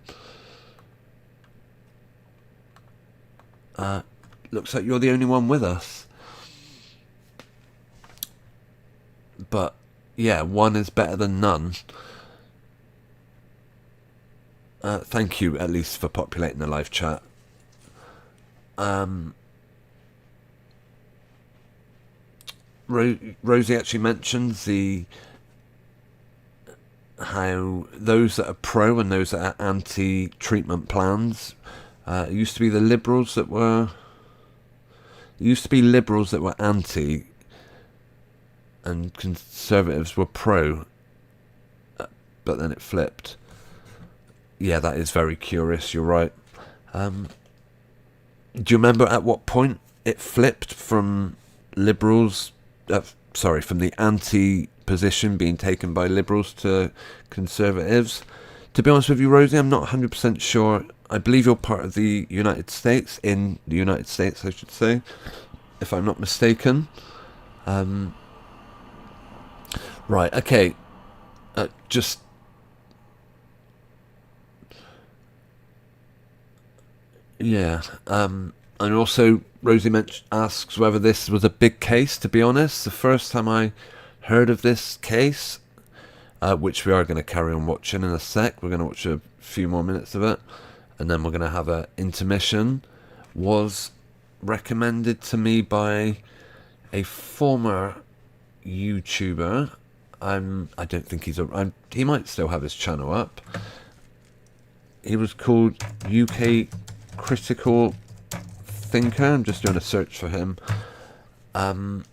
Looks like you're the only one with us. But, yeah, one is better than none. Thank you, at least, for populating the live chat. Rosie actually mentions how those that are pro and those that are anti-treatment plans. It used to be the liberals that were. It used to be liberals that were anti, and conservatives were pro. But then it flipped. Yeah, that is very curious. You're right. Do you remember at what point it flipped from liberals? From the anti position being taken by liberals to conservatives. To be honest with you, Rosie, I'm not 100% sure. I believe you're part of the United States, in the United States, I should say, if I'm not mistaken. Right, okay. Yeah. And also, Rosie asks whether this was a big case. To be honest, the first time I heard of this case, which we are going to carry on watching in a sec, we're going to watch a few more minutes of it, and then we're going to have an intermission, was recommended to me by a former YouTuber. I don't think he might still have his channel up. He was called UK Critical Thinker. I'm just doing a search for him. And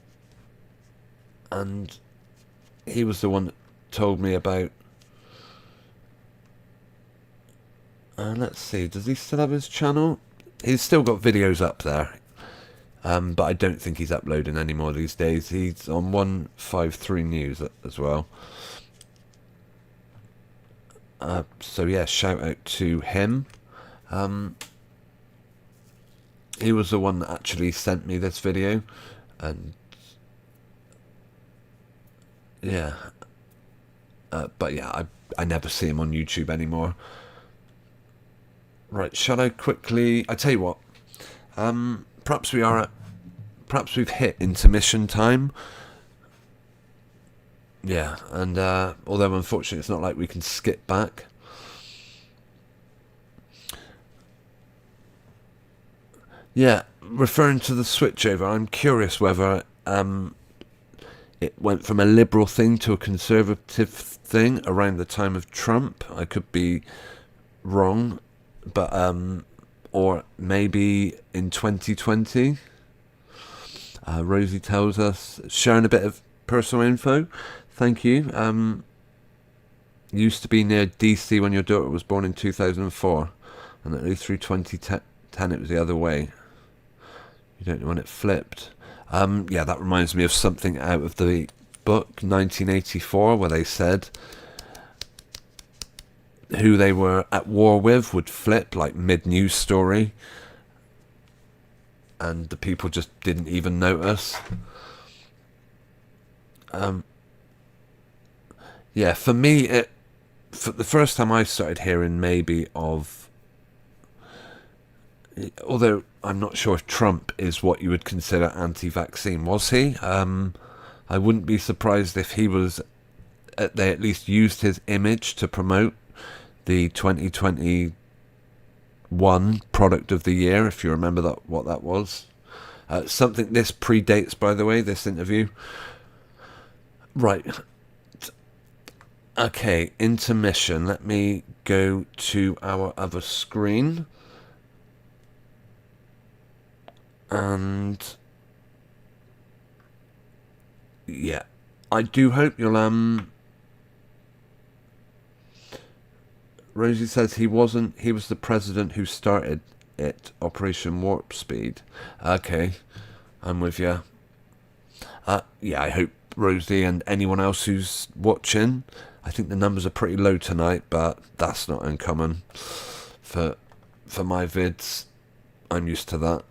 he was the one that told me about... let's see, does he still have his channel? He's still got videos up there. But I don't think he's uploading anymore these days. He's on 153 News as well. So yeah, shout out to him. He was the one that actually sent me this video, and yeah, but yeah, I never see him on YouTube anymore. Right, shall I quickly? I tell you what, perhaps we've hit intermission time. Yeah, and although unfortunately it's not like we can skip back. Yeah, referring to the switchover, I'm curious whether it went from a liberal thing to a conservative thing around the time of Trump. I could be wrong, but or maybe in 2020. Rosie tells us, sharing a bit of personal info. Thank you. Used to be near DC when your daughter was born in 2004, and at least through 2010 it was the other way. You don't know when it flipped. Yeah, that reminds me of something out of the book 1984, where they said who they were at war with would flip like mid-news story, and the people just didn't even notice. Yeah, for me, for the first time I started hearing maybe of, although I'm not sure if Trump is what you would consider anti-vaccine. Was he? I wouldn't be surprised if he was. They at least used his image to promote the 2021 product of the year, if you remember what that was. Something this predates, by the way, this interview. Right. Okay, intermission. Let me go to our other screen. And yeah, I do hope you'll Rosie says he was the president who started it, Operation Warp Speed. Okay, I'm with you. Yeah, I hope Rosie and anyone else who's watching, I think the numbers are pretty low tonight, but that's not uncommon for my vids. I'm used to that.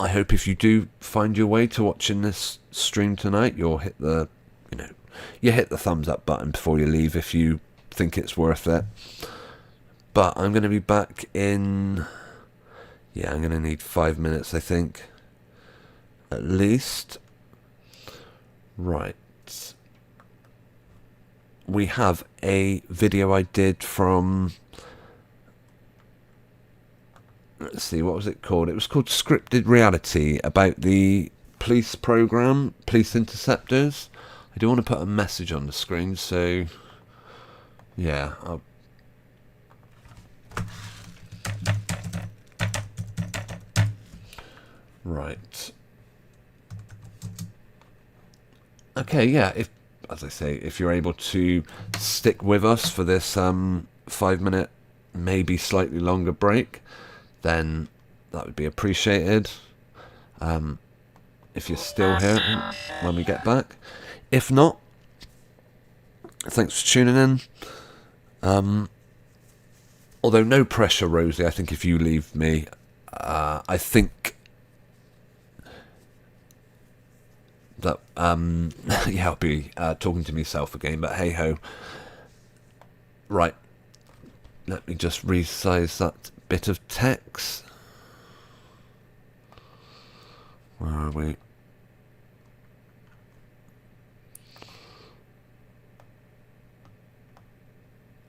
I hope if you do find your way to watching this stream tonight, you'll hit the, you hit the thumbs up button before you leave if you think it's worth it. But I'm going to be back in, I'm going to need 5 minutes, I think, at least. Right. We have a video I did from, let's see, what was it called? It was called Scripted Reality, about the police program, Police Interceptors. I do want to put a message on the screen, so yeah, right. Okay, yeah, as I say, if you're able to stick with us for this 5 minute, maybe slightly longer break, then that would be appreciated. If you're still here when we get back. If not, thanks for tuning in. Although no pressure, Rosie. I think if you leave me, I think that yeah, I'll be talking to myself again. But hey ho. Right. Let me just resize that bit of text. Where are we?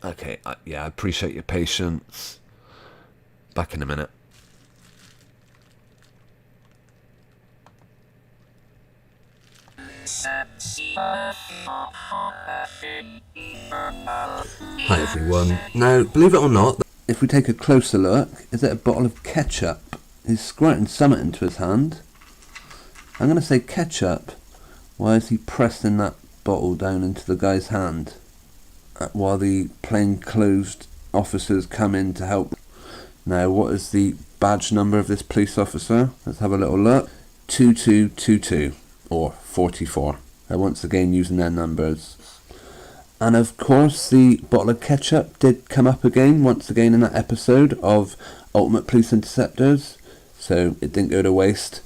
Okay, yeah, I appreciate your patience. Back in a minute. Hi everyone. Now, believe it or not, if we take a closer look, is it a bottle of ketchup? He's squirting something into his hand. I'm going to say ketchup. Why is he pressing that bottle down into the guy's hand while the plainclothes officers come in to help? Now, what is the badge number of this police officer? Let's have a little look. 2222 or 44. They're once again using their numbers. And of course, the bottle of ketchup did come up again, once again in that episode of Ultimate Police Interceptors, so it didn't go to waste.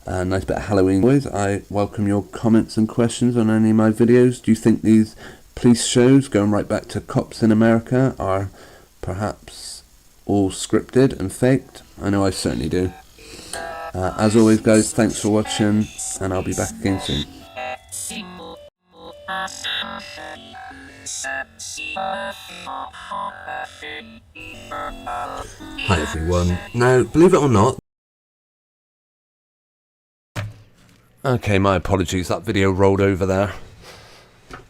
Nice bit of Halloween noise. I welcome your comments and questions on any of my videos. Do you think these police shows, going right back to Cops in America, are perhaps all scripted and faked? I know I certainly do. As always, guys, thanks for watching, and I'll be back again soon. Hi everyone. Now, believe it or not... Okay, my apologies, that video rolled over there.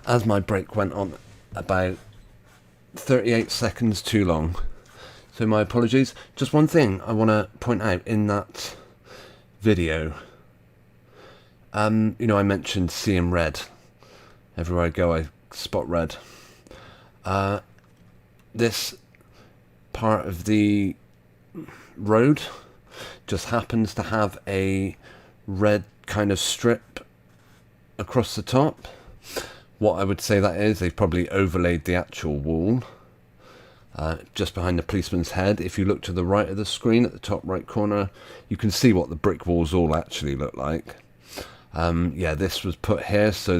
As my break went on about 38 seconds too long. So my apologies. Just one thing I want to point out in that video. You know, I mentioned seeing red. Everywhere I go, I spot red. This part of the road just happens to have a red kind of strip across the top. What I would say that is, they've probably overlaid the actual wall just behind the policeman's head. If you look to the right of the screen at the top right corner, you can see what the brick walls all actually look like. Yeah, this was put here so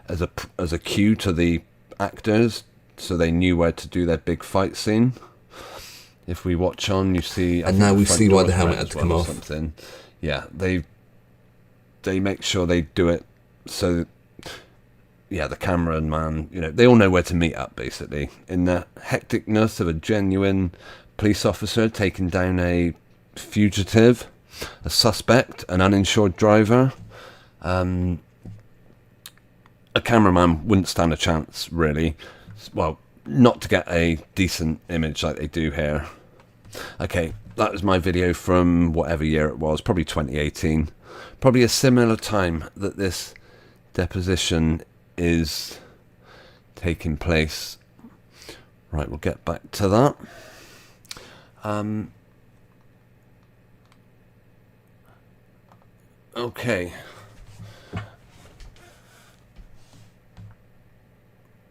as a cue to the actors, so they knew where to do their big fight scene. If we watch on, you see, and now we see why the helmet had to come off. Something. Yeah, they make sure they do it so. Yeah, the cameraman, you know, they all know where to meet up, basically. In the hecticness of a genuine police officer taking down a fugitive, a suspect, an uninsured driver, a cameraman wouldn't stand a chance, really. Well, not to get a decent image like they do here. Okay, that was my video from whatever year it was, probably 2018. Probably a similar time that this deposition is taking place. Right, we'll get back to that. Okay.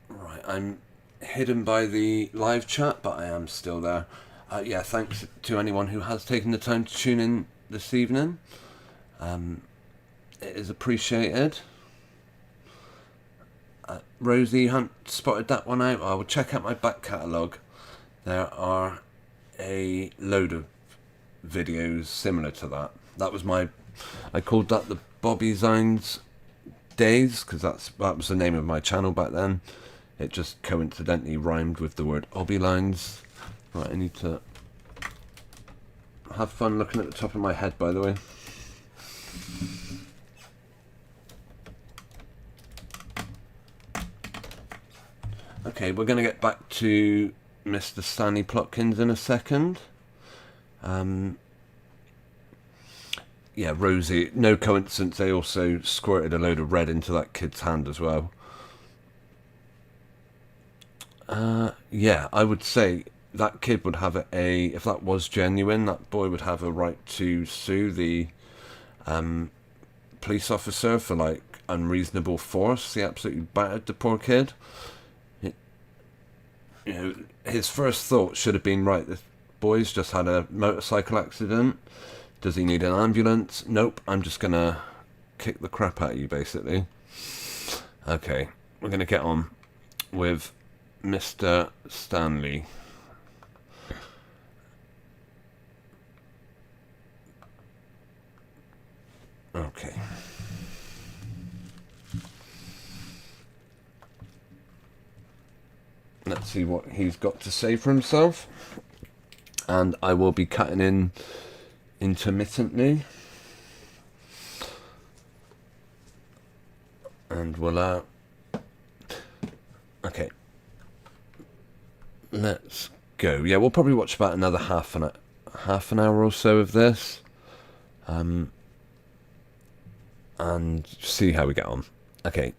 Right, I'm hidden by the live chat, but I am still there. Yeah, thanks to anyone who has taken the time to tune in this evening. It is appreciated. Rosie, you hadn't spotted that one out? I will check out my back catalogue. There are a load of videos similar to that. That was I called that the Bobby Zines Days, because that was the name of my channel back then. It just coincidentally rhymed with the word Obby Lines. Right, I need to have fun looking at the top of my head, by the way. Okay, we're going to get back to Mr. Stanley Plotkins in a second. Yeah, Rosie, no coincidence, they also squirted a load of red into that kid's hand as well. Yeah, I would say that kid would have if that was genuine, that boy would have a right to sue the police officer for, like, unreasonable force. He absolutely battered the poor kid. You know, his first thought should have been, right, this boy's just had a motorcycle accident. Does he need an ambulance? Nope, I'm just going to kick the crap out of you, basically. Okay, we're going to get on with Mr. Stanley. Okay. Let's see what he's got to say for himself. And I will be cutting in intermittently. And we'll, okay. Let's go. Yeah, we'll probably watch about another half an hour or so of this. And see how we get on. Okay.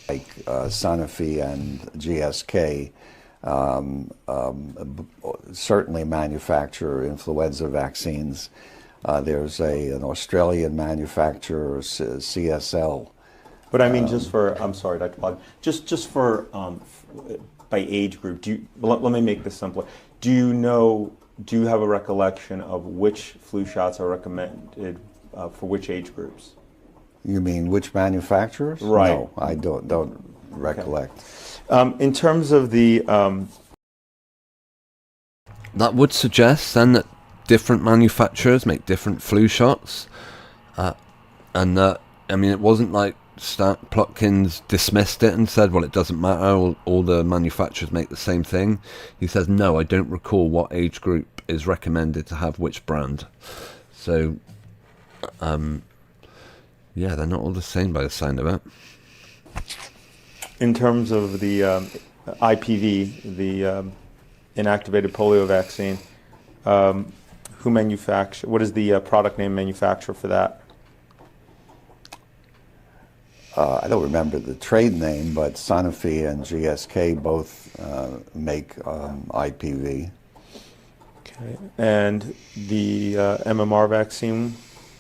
Like Sanofi and GSK certainly manufacture influenza vaccines. There's an Australian manufacturer, CSL. But I mean, just for, I'm sorry, Dr. Plog, just for, by age group, let me make this simpler. Do you know do you have a recollection of which flu shots are recommended for which age groups? You mean which manufacturers? Right. No, I don't recollect. In terms of the That would suggest then that different manufacturers make different flu shots, and that, I mean, it wasn't like Plotkins dismissed it and said, well, it doesn't matter, all the manufacturers make the same thing. He says, no, I don't recall what age group is recommended to have which brand. So, yeah, they're not all the same by the sound of it. in terms of the IPV, the inactivated polio vaccine, who manufacture? What is the product name manufacturer for that? I don't remember the trade name, but Sanofi and GSK both make IPV. Okay. And the MMR vaccine,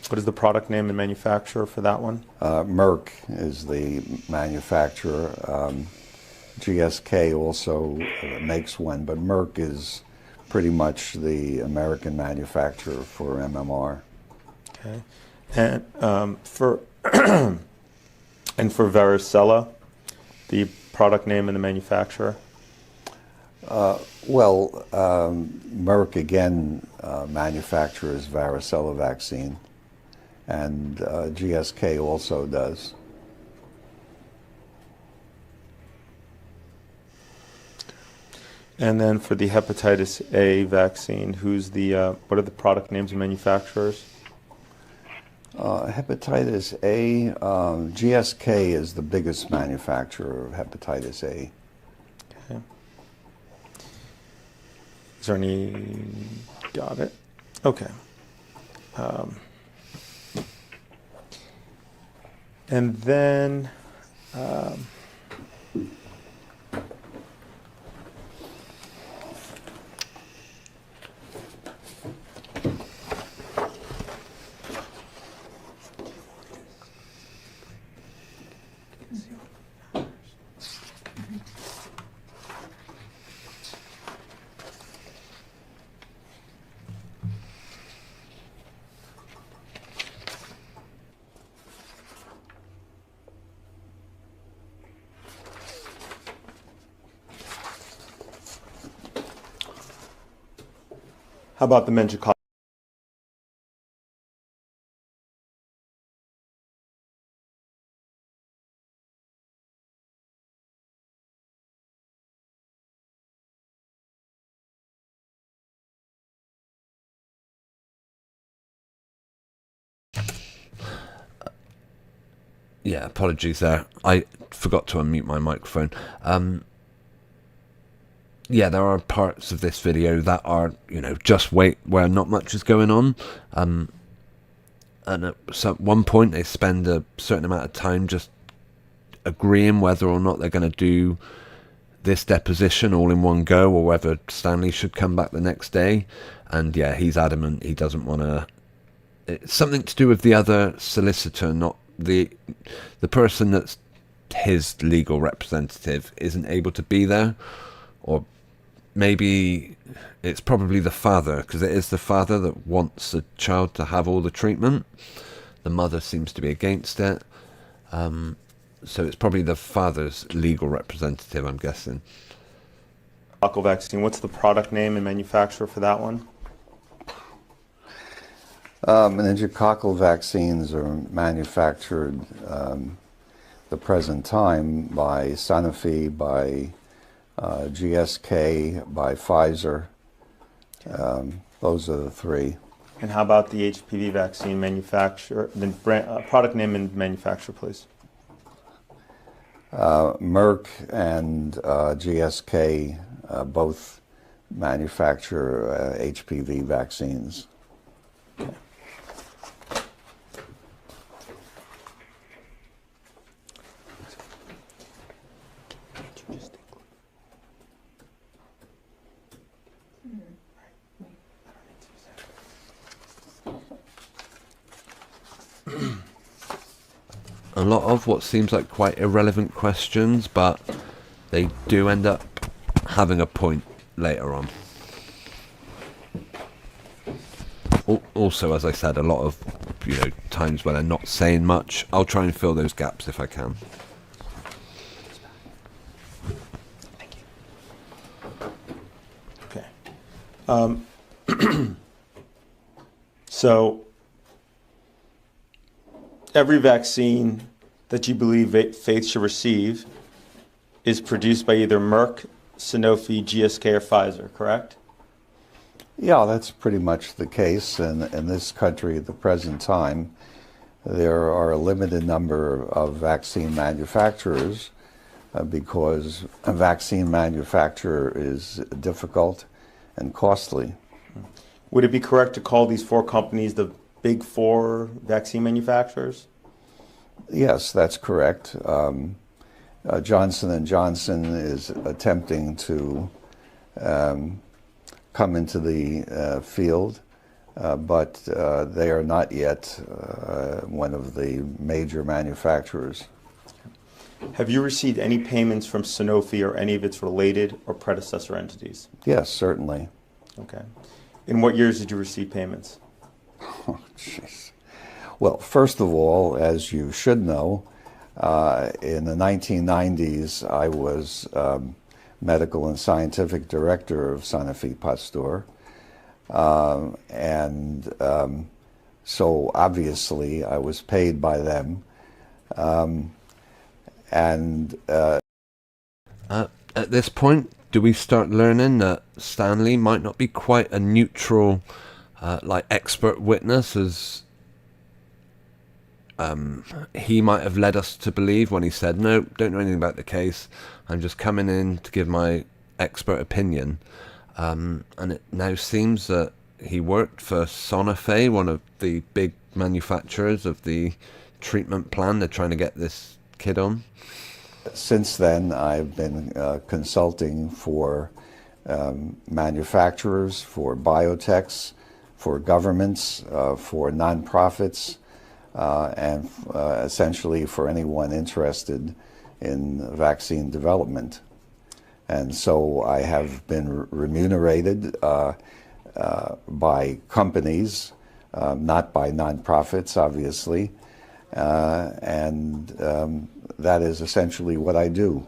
what is the product name and manufacturer for that one? Merck is the manufacturer. GSK also makes one, but Merck is pretty much the American manufacturer for MMR. Okay. And for and for varicella, the product name and the manufacturer? Merck again manufactures varicella vaccine, and GSK also does. And then for the hepatitis A vaccine, who's the what are the product names and manufacturers? Hepatitis A, GSK is the biggest manufacturer of hepatitis A. Okay. Is there any? Got it. Okay. And then. How about the meningococcal? Yeah, apologies there. I forgot to unmute my microphone. Yeah, there are parts of this video that are, just wait, where not much is going on. And at one point they spend a certain amount of time just agreeing whether or not they're going to do this deposition all in one go, or whether Stanley should come back the next day. And yeah, he's adamant he doesn't want to. It's something to do with the other solicitor, not the person that's his legal representative isn't able to be there, or maybe it's probably the father, because it is the father that wants the child to have all the treatment. The mother seems to be against it. So it's probably the father's legal representative, I'm guessing. Vaccine. What's the product name and manufacturer for that one? Meningococcal vaccines are manufactured the present time by Sanofi, by GSK, by Pfizer. Those are the three. And how about the HPV vaccine manufacturer, the product name and manufacturer, please? Merck and GSK both manufacture HPV vaccines. Okay. A lot of what seems like quite irrelevant questions, but they do end up having a point later on. also, as I said, a lot of times when they're not saying much. I'll try and fill those gaps if I can. Okay. So, every vaccine that you believe Faith should receive is produced by either Merck, Sanofi, GSK, or Pfizer, correct? Yeah, that's pretty much the case. In this country at the present time, there are a limited number of vaccine manufacturers because a vaccine manufacturer is difficult and costly. Would it be correct to call these four companies the big four vaccine manufacturers? Yes, that's correct. Johnson & Johnson is attempting to come into the field, but they are not yet one of the major manufacturers. Have you received any payments from Sanofi or any of its related or predecessor entities? Yes, certainly. Okay. In what years did you receive payments? Oh, jeez. Well, first of all, as you should know, in the 1990s, I was medical and scientific director of Sanofi Pasteur. So obviously I was paid by them. At this point, do we start learning that Stanley might not be quite a neutral, expert witness as he might have led us to believe when he said, no, don't know anything about the case, I'm just coming in to give my expert opinion. And it now seems that he worked for Sanofi, one of the big manufacturers of the treatment plan they're trying to get this kid on. Since then, I've been consulting for manufacturers, for biotechs, for governments, for nonprofits, and essentially for anyone interested in vaccine development. And so I have been remunerated by companies, not by nonprofits, obviously, and that is essentially what I do.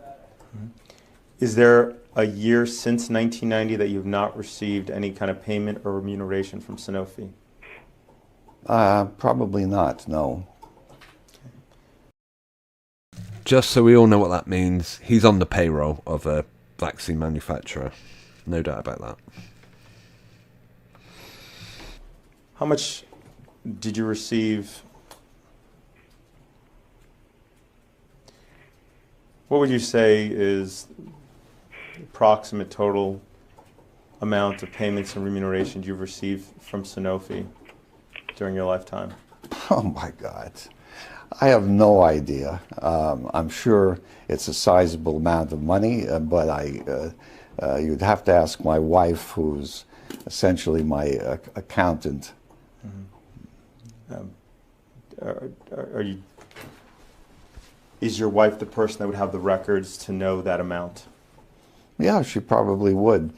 Is there a year since 1990 that you've not received any kind of payment or remuneration from Sanofi? Probably not, no. Just so we all know what that means, he's on the payroll of a vaccine manufacturer. No doubt about that. How much did you receive? What would you say is the approximate total amount of payments and remunerations you've received from Sanofi during your lifetime? Oh my God. I have no idea. I'm sure it's a sizable amount of money, but you'd have to ask my wife, who's essentially my accountant. Mm-hmm. Is your wife the person that would have the records to know that amount? Yeah, she probably would.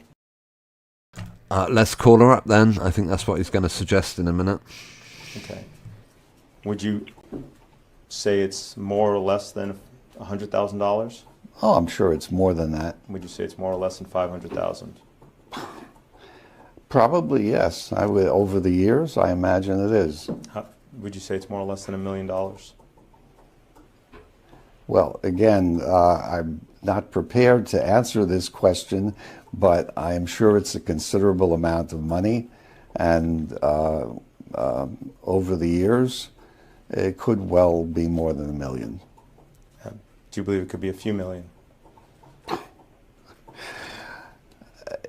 Let's call her up then. I think that's what he's going to suggest in a minute. Okay. Would you say it's more or less than $100,000? Oh, I'm sure it's more than that. Would you say it's more or less than $500,000? Probably, yes. I would, over the years, I imagine it is. Would you say it's more or less than $1 million? Well, again, I'm not prepared to answer this question, but I am sure it's a considerable amount of money, and over the years, it could well be more than $1 million. Do you believe it could be a few million?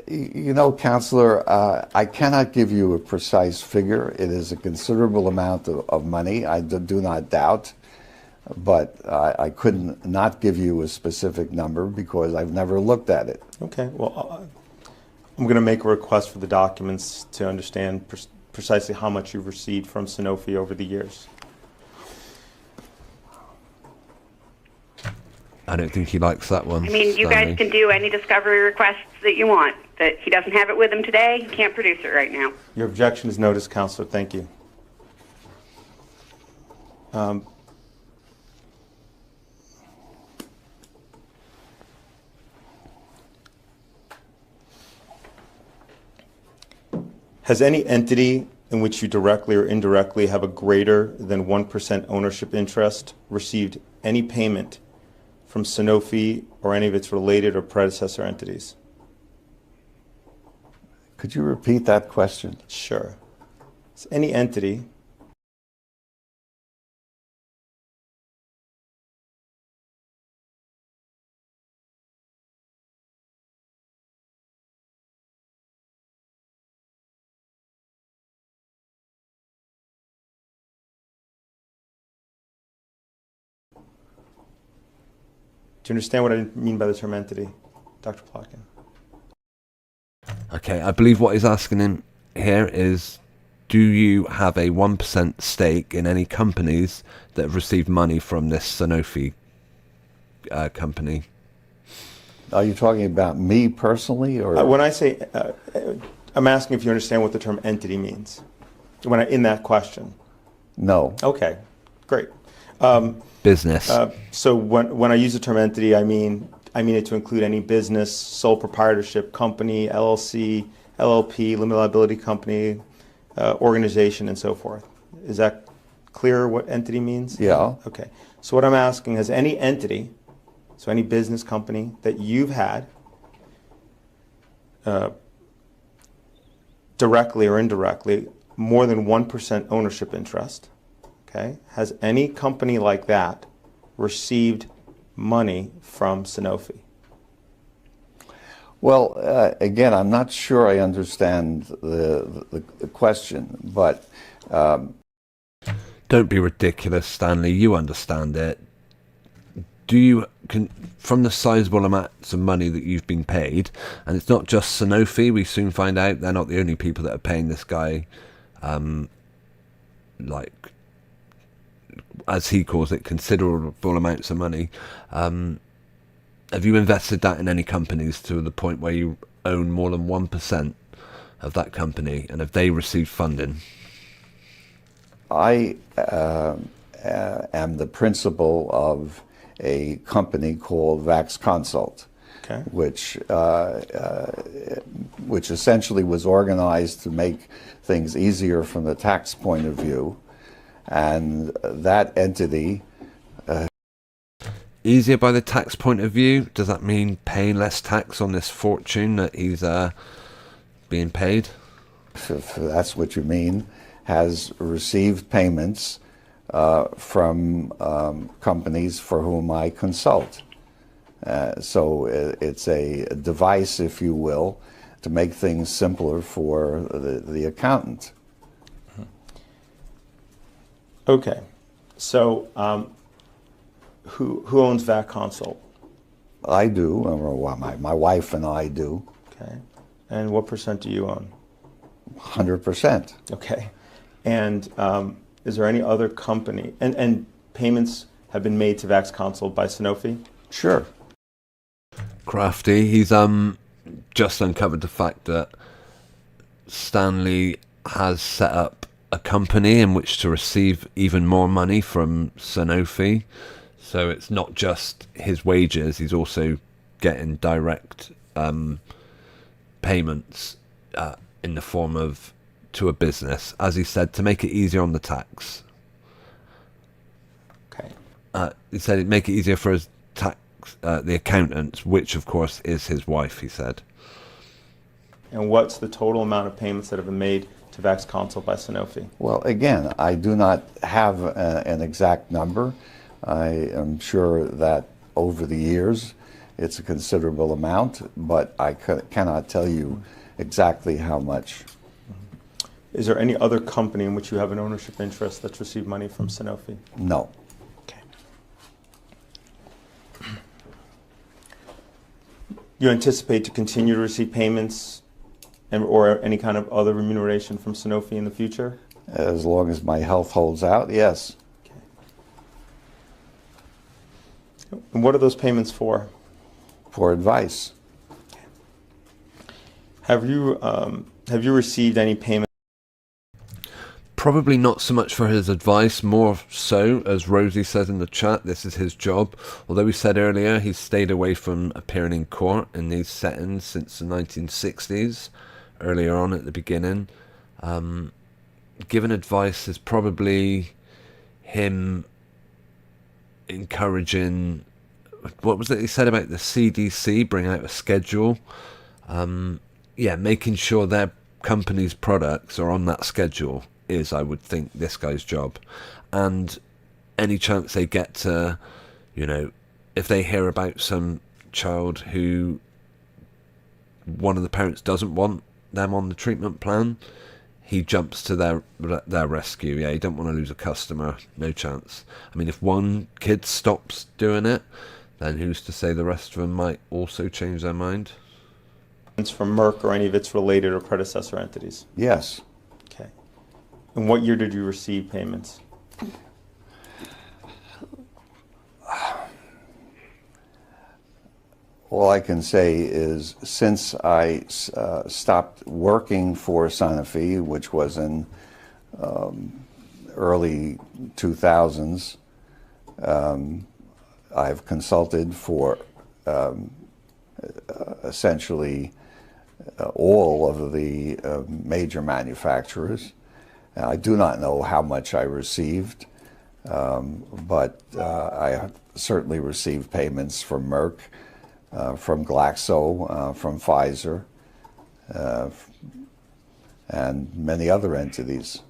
You know, Counselor, I cannot give you a precise figure. It is a considerable amount of money, I do not doubt, but I could not give you a specific number because I've never looked at it. Okay, well, I'm going to make a request for the documents to understand precisely how much you've received from Sanofi over the years. I don't think he likes that one. I mean, you guys Stanley. can do any discovery requests that you want. it. He doesn't have it with him today. He can't produce it right now. Your objection is noticed, Counselor. Thank you. Has any entity in which you directly or indirectly have a greater than 1% ownership interest received any payment from Sanofi or any of its related or predecessor entities? Could you repeat that question? Sure. Has any entity Do you understand what I mean by the term entity, Dr. Plotkin? Okay, I believe what he's asking him here is, do you have a 1% stake in any companies that have received money from this Sanofi company? Are you talking about me personally, or When I say, I'm asking if you understand what the term entity means in that question. no? Okay, great. Business. So when I use the term entity, I mean it to include any business, sole proprietorship, company, LLC, LLP, limited liability company, organization, and so forth. Is that clear what entity means? Yeah. Okay. So what I'm asking, has any entity, so any business company that you've had, directly or indirectly, more than 1% ownership interest, okay, has any company like that received money from Sanofi? Well, again, I'm not sure I understand the question, but Don't be ridiculous, Stanley. You understand it. Do you, from the sizable amounts of money that you've been paid, and it's not just Sanofi, we soon find out they're not the only people that are paying this guy, like, as he calls it, considerable amounts of money. Have you invested that in any companies to the point where you own more than 1% of that company, and have they received funding? I am the principal of a company called Vax Consult, Okay. which essentially was organized to make things easier from the tax point of view, and that entity. Easier by the tax point of view? Does that mean paying less tax on this fortune that he's being paid? If that's what you mean, has received payments from companies for whom I consult. So it's a device, if you will, to make things simpler for the accountant. Okay. So who owns Vac Consult? I do, or well, my wife and I do. Okay. And what percent do you own? 100%. Okay. And is there any other company, and payments have been made to Vax Consult by Sanofi? Sure. Crafty. He's just uncovered the fact that Stanley has set up a company in which to receive even more money from Sanofi. So it's not just his wages, he's also getting direct payments in the form of to a business, as he said, to make it easier on the tax. Okay. He said it'd make it easier for his tax, the accountants, which of course is his wife, he said. And what's the total amount of payments that have been made to Vax Consult by Sanofi? Well, again, I do not have an exact number. I am sure that over the years it's a considerable amount, but I cannot tell you exactly how much. Is there any other company in which you have an ownership interest that's received money from Sanofi? No. Okay. You anticipate to continue to receive payments or any kind of other remuneration from Sanofi in the future? As long as my health holds out, yes. Okay. And what are those payments for? For advice. Have you received any payment? Probably not so much for his advice, more so, as Rosie said in the chat, this is his job. Although we said earlier he's stayed away from appearing in court in these settings since the 1960s, earlier on at the beginning. Giving advice is probably him encouraging, what was it he said about the CDC, bring out a schedule? Yeah, making sure their company's products are on that schedule is, I would think, this guy's job. And any chance they get to, you know, if they hear about some child who one of the parents doesn't want them on the treatment plan, he jumps to their rescue. Yeah, you don't want to lose a customer, no chance. I mean, if one kid stops doing it, then who's to say the rest of them might also change their mind? From Merck or any of its related or predecessor entities? Yes. Okay. And what year did you receive payments? All I can say is since I stopped working for Sanofi, which was in early 2000s, I've consulted for essentially all of the major manufacturers. I do not know how much I received, but I certainly received payments from Merck, from Glaxo, from Pfizer, and many other entities.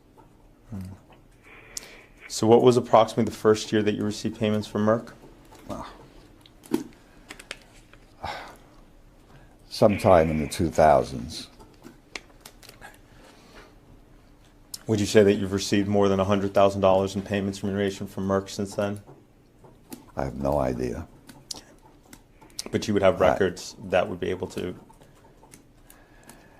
So what was approximately the first year that you received payments from Merck? Sometime in the 2000s. Would you say that you've received more than $100,000 in payments remuneration from Merck since then? I have no idea. But you would have records that would be able to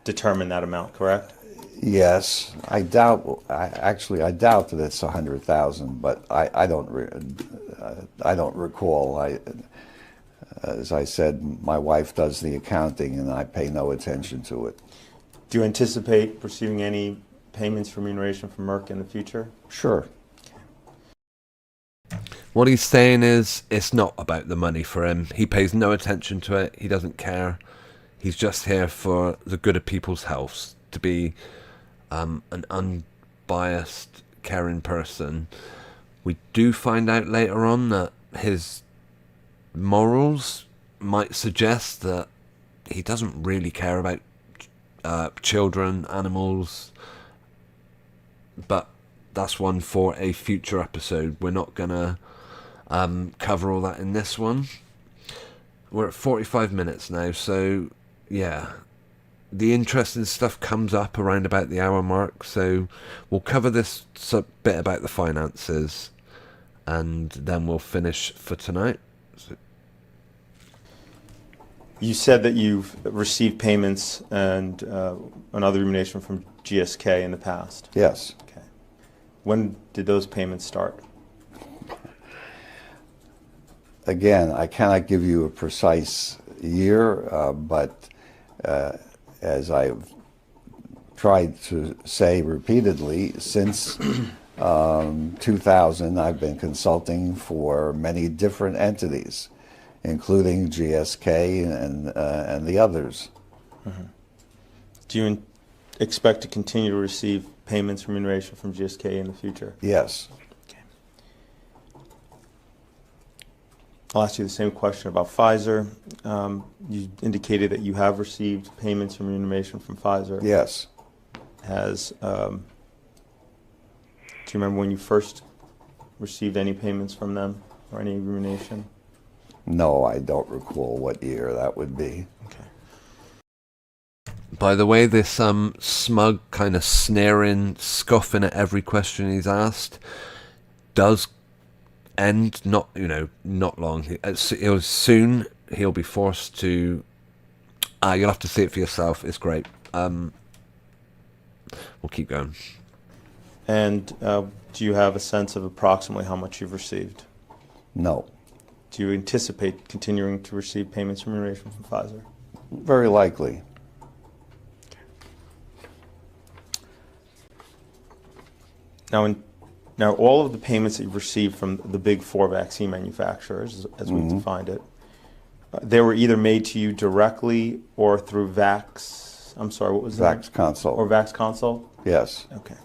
determine that amount, correct? Yes, I doubt that it's 100,000, but I don't recall. As I said, my wife does the accounting, and I pay no attention to it. Do you anticipate receiving any payments for remuneration from Merck in the future? Sure. What he's saying is, it's not about the money for him. He pays no attention to it. He doesn't care. He's just here for the good of people's health, to be an unbiased, caring person. We do find out later on that his morals might suggest that he doesn't really care about children, animals, but that's one for a future episode. We're not gonna cover all that in this one. We're at 45 minutes now, so yeah, the interesting stuff comes up around about the hour mark, so we'll cover this bit about the finances and then we'll finish for tonight. You said that you've received payments and another remuneration from GSK in the past. Yes. Okay. When did those payments start? Again, I cannot give you a precise year, but as I've tried to say repeatedly, since 2000, I've been consulting for many different entities, including GSK and the others. Mm-hmm. Do you expect to continue to receive payments remuneration from GSK in the future? Yes. Okay. I'll ask you the same question about Pfizer. You indicated that you have received payments from remuneration from Pfizer. Yes. Do you remember when you first received any payments from them or any remuneration? No, I don't recall what year that would be. Okay. By the way, this smug kind of sneering, scoffing at every question he's asked does end not long. He'll be forced to. You'll have to see it for yourself. It's great. We'll keep going. And do you have a sense of approximately how much you've received? No. Do you anticipate continuing to receive payments from remuneration from Pfizer? Very likely. Now, all of the payments that you've received from the big four vaccine manufacturers, as we've defined it, they were either made to you directly or through Vax. I'm sorry, what was that? Vax Consult. Or Vax Consult? Yes. Okay.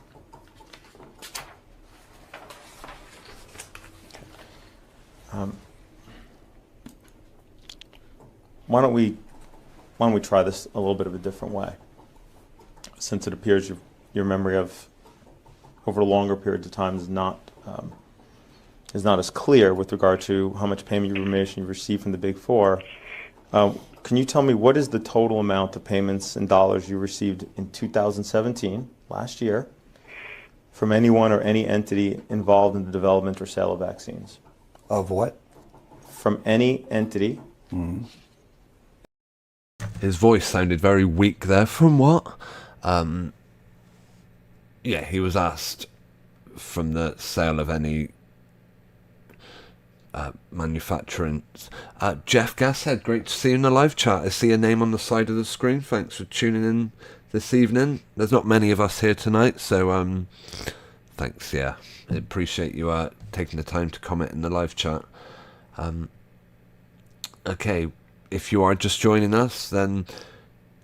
Why don't we try this a little bit of a different way? Since it appears your memory of over longer periods of time is not as clear with regard to how much payment information you received from the Big Four. Can you tell me what is the total amount of payments in dollars you received in 2017, last year, from anyone or any entity involved in the development or sale of vaccines? Of what? From any entity. His voice sounded very weak there. From what? Yeah, he was asked from the sale of any manufacturing. Jeff Gasshead, great to see you in the live chat. I see a name on the side of the screen. Thanks for tuning in this evening. There's not many of us here tonight, so thanks. Yeah, I appreciate you taking the time to comment in the live chat. Okay, if you are just joining us, then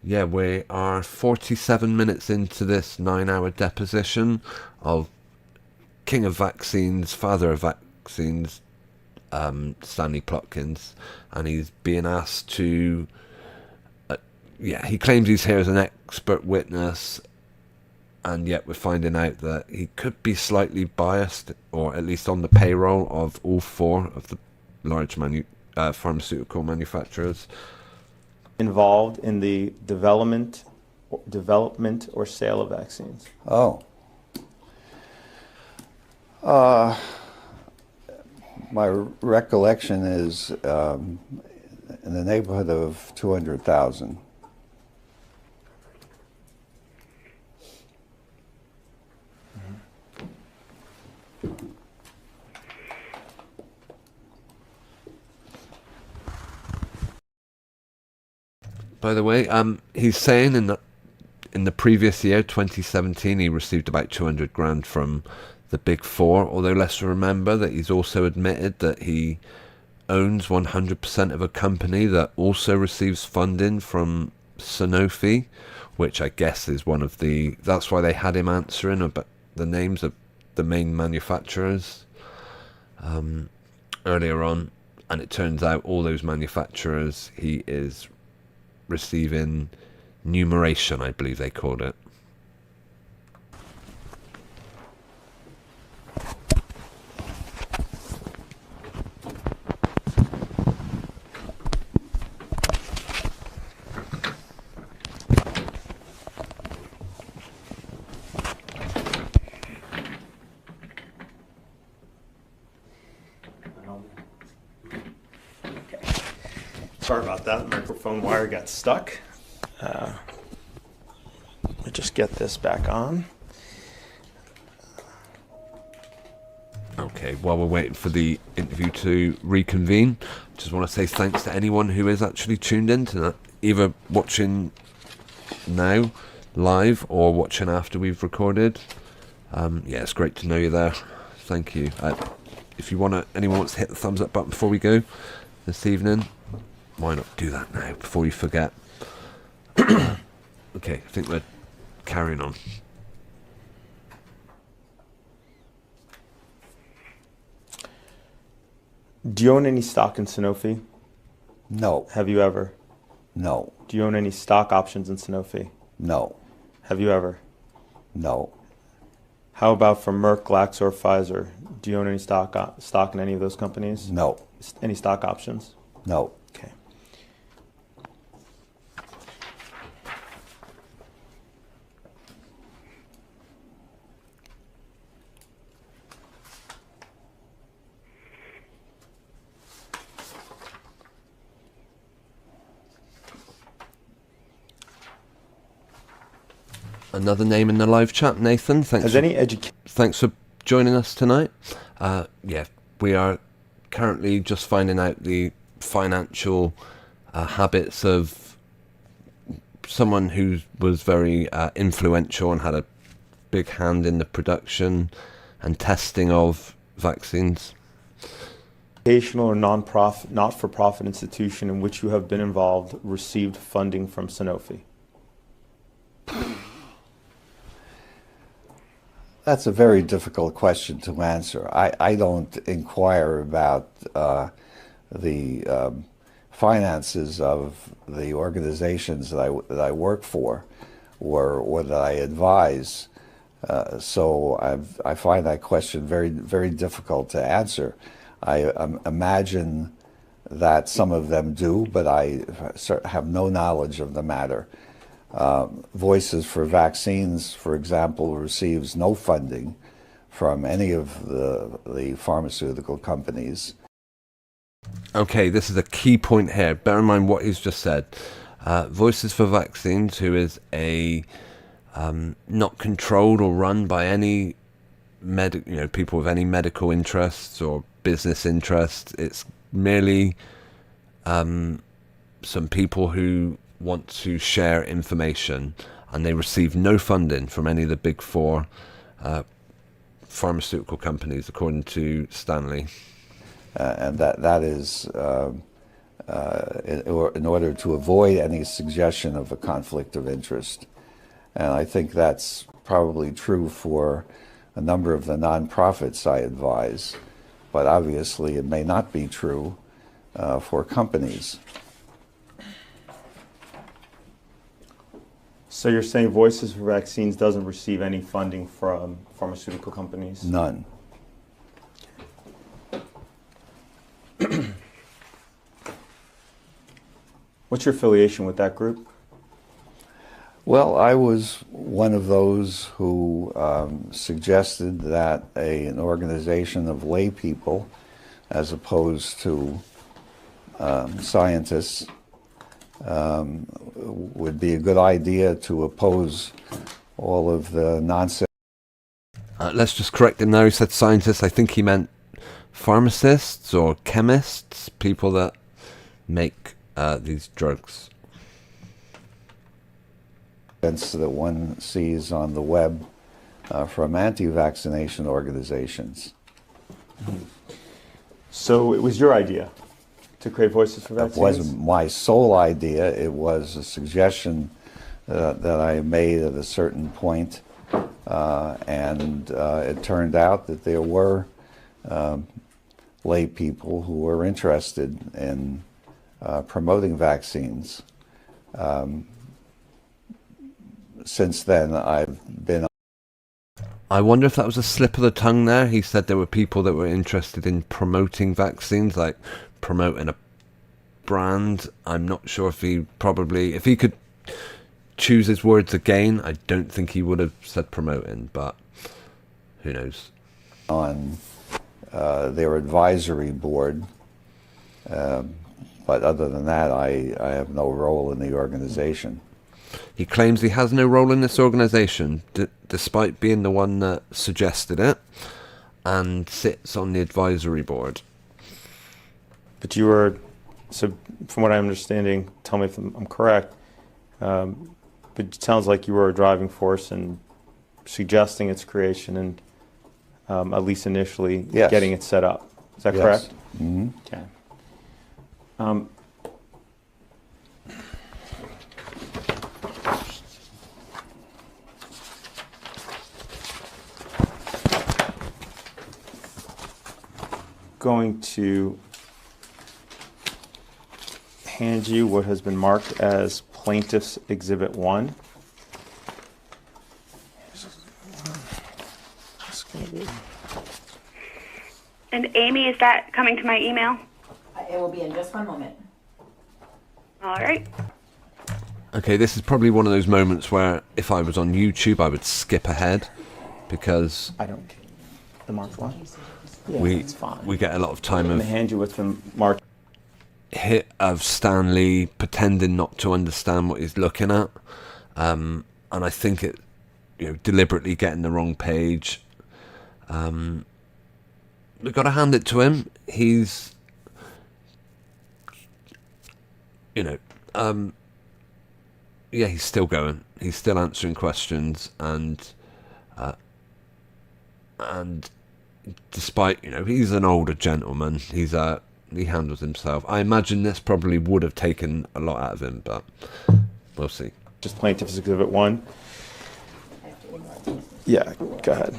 yeah, we are 47 minutes into this 9-hour deposition of King of Vaccines, Father of Vaccines, Stanley Plotkins, and he's being asked to he claims he's here as an expert witness, and yet we're finding out that he could be slightly biased, or at least on the payroll of all four of the large pharmaceutical manufacturers Involved in the development or sale of vaccines. Oh. My recollection is in the neighborhood of 200,000. By the way, he's saying in the previous year, 2017, he received about 200 grand from the Big Four, although let's remember that he's also admitted that he owns 100% of a company that also receives funding from Sanofi, which I guess is one of the... That's why they had him answering about the names of the main manufacturers earlier on, and it turns out all those manufacturers he is receiving numeration, I believe they called it. Sorry about that. The microphone wire got stuck. Let me just get this back on. Okay, while we're waiting for the interview to reconvene, just want to say thanks to anyone who is actually tuned in tonight, either watching now live or watching after we've recorded. Yeah, it's great to know you're there. Thank you. If you anyone wants to hit the thumbs up button before we go this evening, why not do that now before you forget? Okay, I think we're carrying on. Do you own any stock in Sanofi? No. Have you ever? No. Do you own any stock options in Sanofi? No. Have you ever? No. How about for Merck, Glaxo, or Pfizer? Do you own any stock in any of those companies? No. Any stock options? No. Okay. Another name in the live chat, Nathan. Thanks. Thanks for joining us tonight. Yeah, we are currently just finding out the financial habits of someone who was very influential and had a big hand in the production and testing of vaccines. Educational or non-profit, not-for-profit institution in which you have been involved received funding from Sanofi? That's a very difficult question to answer. I don't inquire about the finances of the organizations that I work for or that I advise. So I find that question very, very difficult to answer. I imagine that some of them do, but I have no knowledge of the matter. Voices for Vaccines, for example, receives no funding from any of the pharmaceutical companies. Okay, this is a key point here. Bear in mind what he's just said. Voices for Vaccines, who is a not controlled or run by any people with any medical interests or business interests. It's merely some people who want to share information, and they receive no funding from any of the big four pharmaceutical companies, according to Stanley. And that is in order to avoid any suggestion of a conflict of interest. And I think that's probably true for a number of the nonprofits I advise, but obviously it may not be true for companies. So you're saying Voices for Vaccines doesn't receive any funding from pharmaceutical companies? None. What's your affiliation with that group? Well, I was one of those who suggested that an organization of lay people, as opposed to scientists, would be a good idea to oppose all of the nonsense. Let's just correct him now. He said scientists. I think he meant pharmacists or chemists, people that make these drugs. That one sees on the web from anti-vaccination organizations. So it was your idea to create Voices for Vaccines? It wasn't my sole idea. It was a suggestion that I made at a certain point, and it turned out that there were lay people who were interested in promoting vaccines. Since then, I've been... I wonder if that was a slip of the tongue there. He said there were people that were interested in promoting vaccines, like promoting a brand. I'm not sure if if he could choose his words again, I don't think he would have said promoting, but who knows. On their advisory board, but other than that, I have no role in the organization. He claims he has no role in this organization, despite being the one that suggested it, and sits on the advisory board. But you were, so from what I'm understanding, tell me if I'm correct, but it sounds like you were a driving force in suggesting its creation and at least initially Yes. getting it set up. Is that Yes. correct? Mm-hmm. Okay. Going to hand you what has been marked as Plaintiff's Exhibit 1. And Amy, is that coming to my email? It will be in just one moment. All right. Okay, this is probably one of those moments where if I was on YouTube, I would skip ahead, because I don't care. The marked one? Yeah, we it's fine. we get a lot of time I'm going of to hand you what's been marked. hit of Stanley pretending not to understand what he's looking at, and I think it, deliberately getting the wrong page. We've got to hand it to him. He's, he's still going. He's still answering questions, and and despite, he's an older gentleman, he handles himself. I imagine this probably would have taken a lot out of him, but we'll see. Just Plaintiff's Exhibit 1. Yeah, go ahead.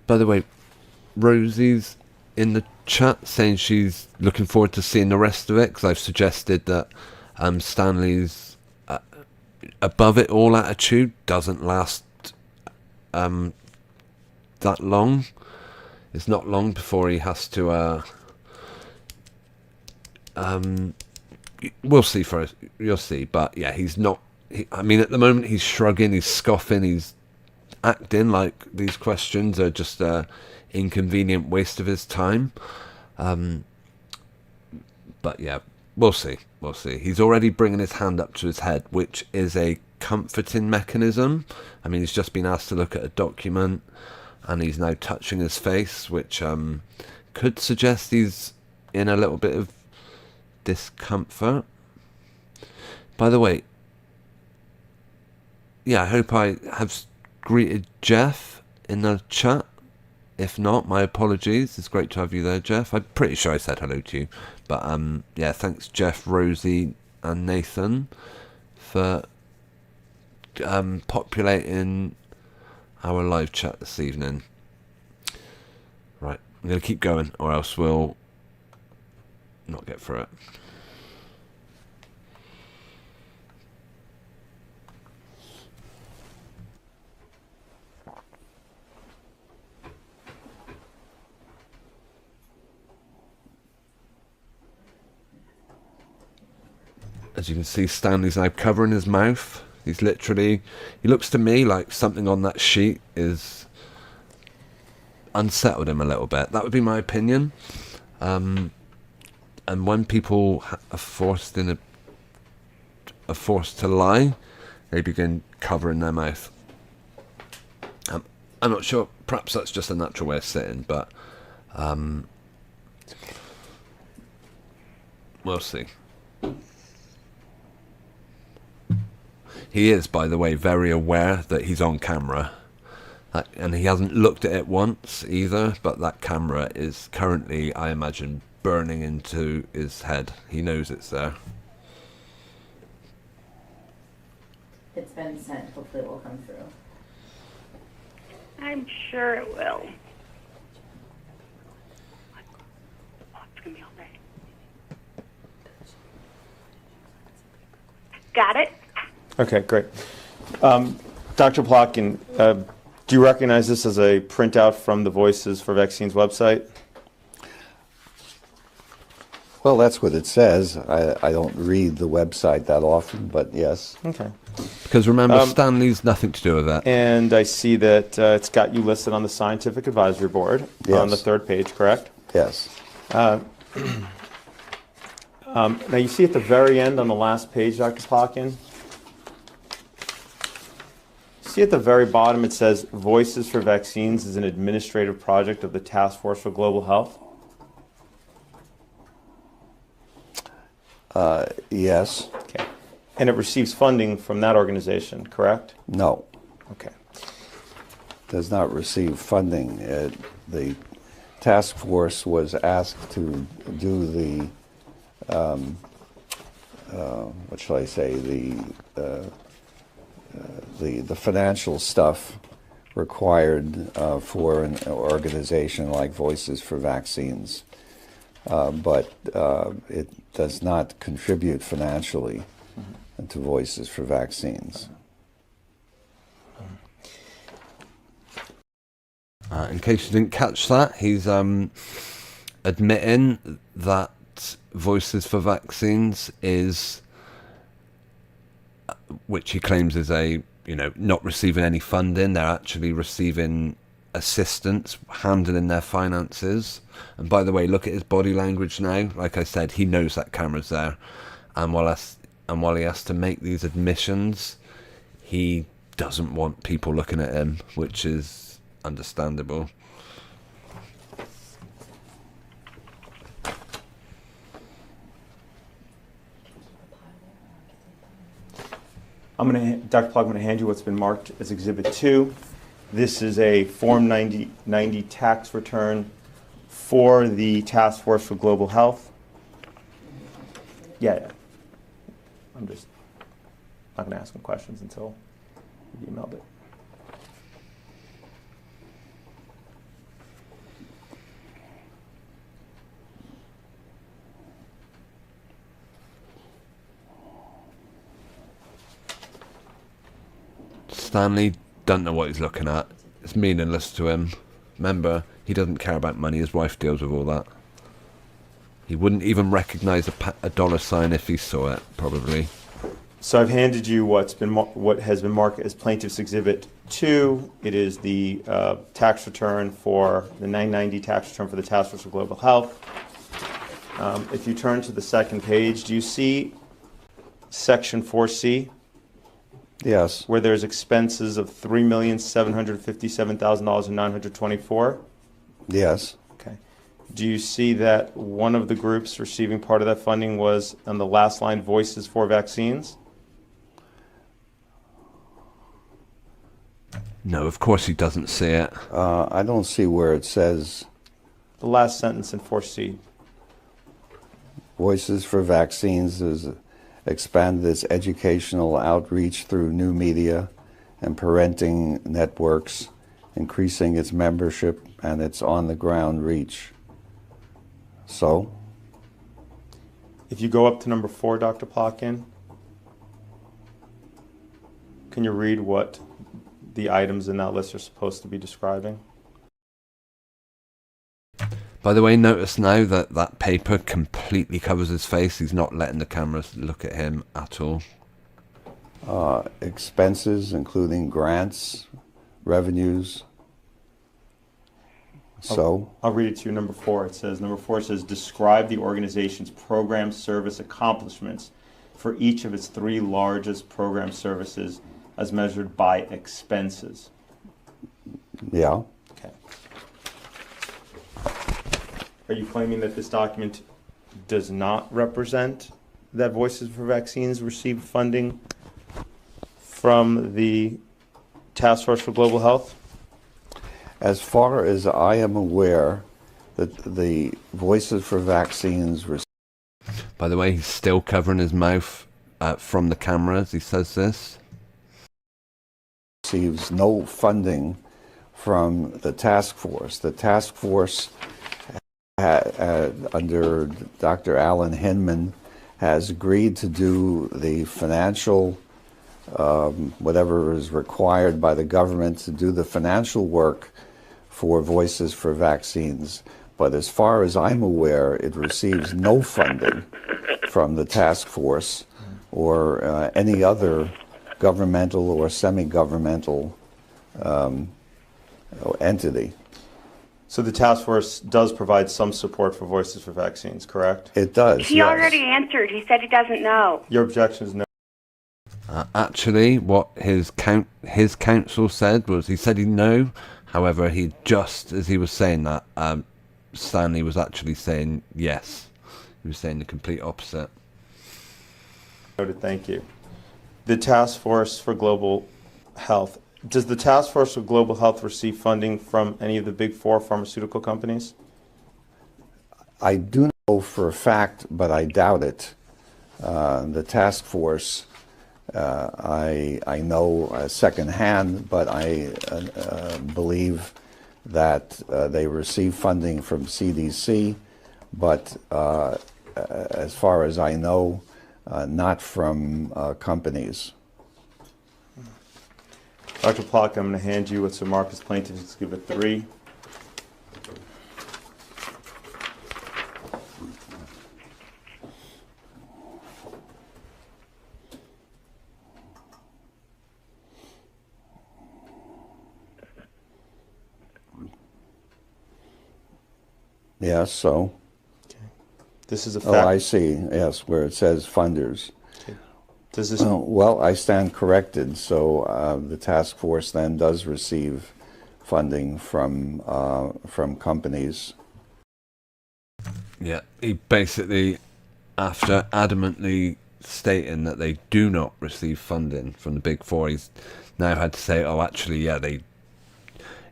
By the way, Rosie's in the chat saying she's looking forward to seeing the rest of it, because I've suggested that Stanley's above it all attitude doesn't last that long. It's not long before he has to we'll see first. You'll see, but yeah, he's not. I mean, at the moment, he's shrugging, he's scoffing, he's acting like these questions are just a inconvenient waste of his time. But yeah, we'll see. We'll see. He's already bringing his hand up to his head, which is a comforting mechanism. I mean, he's just been asked to look at a document, and he's now touching his face, which could suggest he's in a little bit of discomfort. By the way, yeah, I hope I have greeted Jeff in the chat. If not, my apologies. It's great to have you there, Jeff. I'm pretty sure I said hello to you. But yeah, thanks Jeff, Rosie and Nathan for populating our live chat this evening. Right, I'm going to keep going or else we'll not get through it. As you can see, Stanley's now covering his mouth. He's literally, he looks to me like something on that sheet is unsettled him a little bit. That would be my opinion. And when people are forced to lie, they begin covering their mouth. I'm not sure. Perhaps that's just a natural way of sitting, but we'll see. He is, by the way, very aware that he's on camera. And he hasn't looked at it once either, but that camera is currently, I imagine, burning into his head. He knows it's there. It's been sent. Hopefully it will come through. I'm sure it will. Oh, it's going to be all right. Got it? Okay, great. Dr. Plotkin, do you recognize this as a printout from the Voices for Vaccines website? Well, that's what it says. I don't read the website that often, but yes. Okay. Because remember, Stanley's nothing to do with that. And I see that it's got you listed on the Scientific Advisory Board on the third page, correct? Yes. Now you see at the very end on the last page, Dr. Plotkin, see at the very bottom it says Voices for Vaccines is an administrative project of the Task Force for Global Health? Yes. Okay. And it receives funding from that organization, correct? No. Okay. Does not receive funding. The task force was asked to do the, what shall I say, the financial stuff required for an organization like Voices for Vaccines, but it does not contribute financially to Voices for Vaccines. In case you didn't catch that, he's admitting that that Voices for Vaccines is, which he claims is not receiving any funding. They're actually receiving assistance, handling their finances. And by the way, look at his body language now. Like I said, he knows that camera's there. And while he has to make these admissions, he doesn't want people looking at him, which is understandable. Dr. Plog, I'm going to hand you what's been marked as Exhibit 2. This is a Form 90 tax return for the Task Force for Global Health. Yeah. I'm just not going to ask him questions until you emailed it. Stanley doesn't know what he's looking at. It's meaningless to him. Remember, he doesn't care about money. His wife deals with all that. He wouldn't even recognise a dollar sign if he saw it, probably. So I've handed you what has been marked as Plaintiff's Exhibit 2. It is the tax return for the 990 tax return for the Task Force for Global Health. If you turn to the second page, do you see Section 4C? Yes. Where there's expenses of $3,757,924. Yes. Okay. Do you see that one of the groups receiving part of that funding was on the last line, Voices for Vaccines? No, of course he doesn't see it. I don't see where it says The last sentence in 4C. Voices for Vaccines has expanded its educational outreach through new media and parenting networks, increasing its membership and its on-the-ground reach. So? If you go up to number 4, Dr. Plotkin, can you read what the items in that list are supposed to be describing? By the way, notice now that that paper completely covers his face. He's not letting the cameras look at him at all. Expenses, including grants, revenues. So? I'll read it to you, number 4. Number 4 says, describe the organization's program service accomplishments for each of its 3 largest program services as measured by expenses. Yeah. Okay. Are you claiming that this document does not represent that Voices for Vaccines received funding from the Task Force for Global Health? As far as I am aware, that the Voices for Vaccines By the way, he's still covering his mouth from the cameras. He says this. Receives no funding from the task force. The task force, under Dr. Alan Hinman, has agreed to do the financial, whatever is required by the government to do the financial work for Voices for Vaccines. But as far as I'm aware, it receives no funding from the task force or any other governmental or semi-governmental entity. So the task force does provide some support for Voices for Vaccines, correct? It does, He yes. already answered. He said he doesn't know. Your objection is no. Actually, what his counsel said was he said he'd know. However, he just as he was saying that, Stanley was actually saying yes. He was saying the complete opposite. Noted, thank you. The Task Force for Global Health. Does the Task Force for Global Health receive funding from any of the big 4 pharmaceutical companies? I do know for a fact, but I doubt it. The task force, I know secondhand, but I believe that they receive funding from CDC, but as far as I know, not from companies. Dr. Plotkin, I'm going to hand you what's marked as Plaintiff's Exhibit 3. Yes, so. This is a Oh, I fact. see. Yes, where it says funders. Does this? Well, I stand corrected. So the task force then does receive funding from companies. Yeah, he basically, after adamantly stating that they do not receive funding from the Big Four, he's now had to say, oh, actually, yeah, they.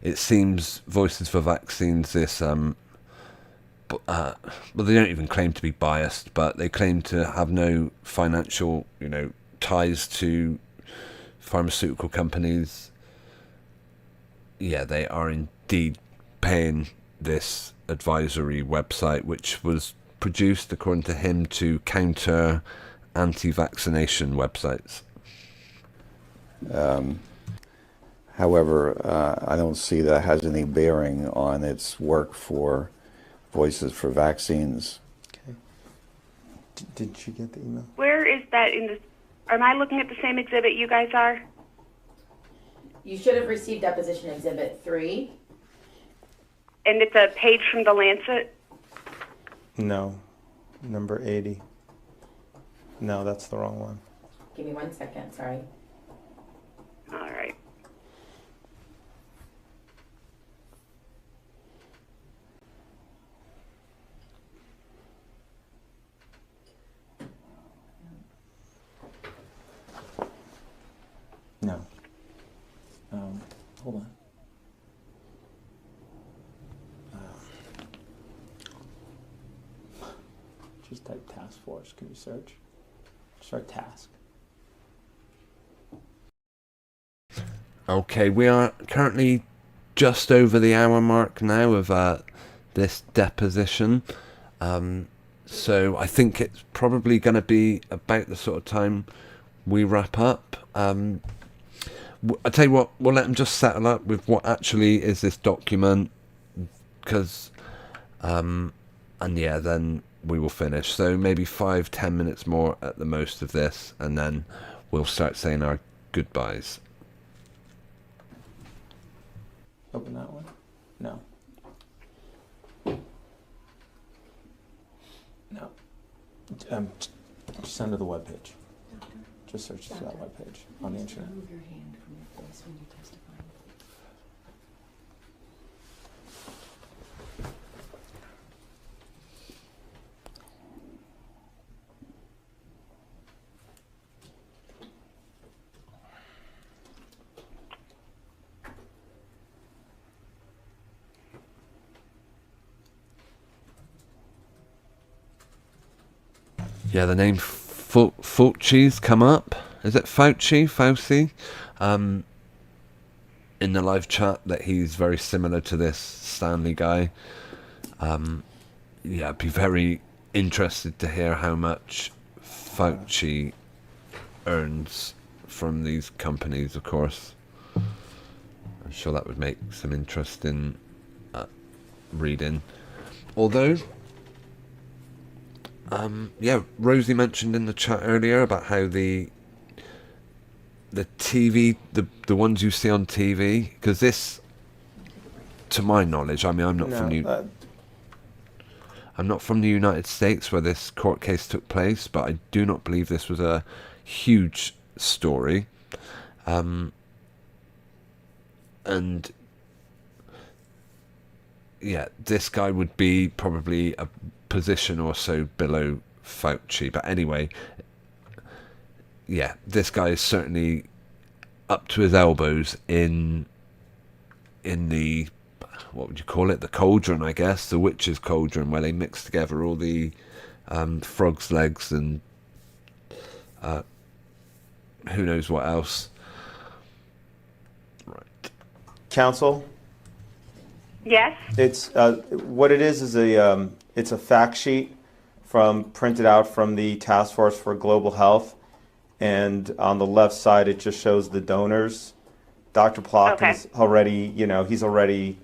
It seems Voices for Vaccines, this, well, they don't even claim to be biased, but they claim to have no financial, ties to pharmaceutical companies. Yeah, they are indeed paying this advisory website, which was produced, according to him, to counter anti-vaccination websites. However, I don't see that has any bearing on its work for Voices for Vaccines. Okay. Did you get the email? Where is that in the? Am I looking at the same exhibit you guys are? You should have received Deposition Exhibit 3. And it's a page from the Lancet? No. Number 80. No, that's the wrong one. Give me 1 second, sorry. All right. No. Hold on. Just type task force. Can you search? Start task. Okay, we are currently just over the hour mark now of this deposition. So I think it's probably going to be about the sort of time we wrap up. I tell you what, we'll let them just settle up with what actually is this document, because, and yeah, then we will finish. So maybe 5-10 minutes more at the most of this, and then we'll start saying our goodbyes. Open that one? No. No. Just under the webpage. Just search that webpage on the internet. Move your hand from your face when you testify. Yeah, the name Fauci's come up. Is it Fauci? In the live chat, that he's very similar to this Stanley guy. Yeah, I'd be very interested to hear how much Fauci earns from these companies, of course. I'm sure that would make some interesting reading. Although, yeah, Rosie mentioned in the chat earlier about how the TV, the ones you see on TV, because this, to my knowledge, I mean, I'm not from the United States where this court case took place, but I do not believe this was a huge story. And yeah, this guy would be probably a position or so below Fauci. But anyway, yeah, this guy is certainly up to his elbows in the, what would you call it, the cauldron, I guess, the witch's cauldron, where they mix together all the frog's legs and who knows what else. Right. Counsel? Yes? It's what it is a it's a fact sheet printed out from the Task Force for Global Health, and on the left side it just shows the donors. Dr. Plotkins already, he's already.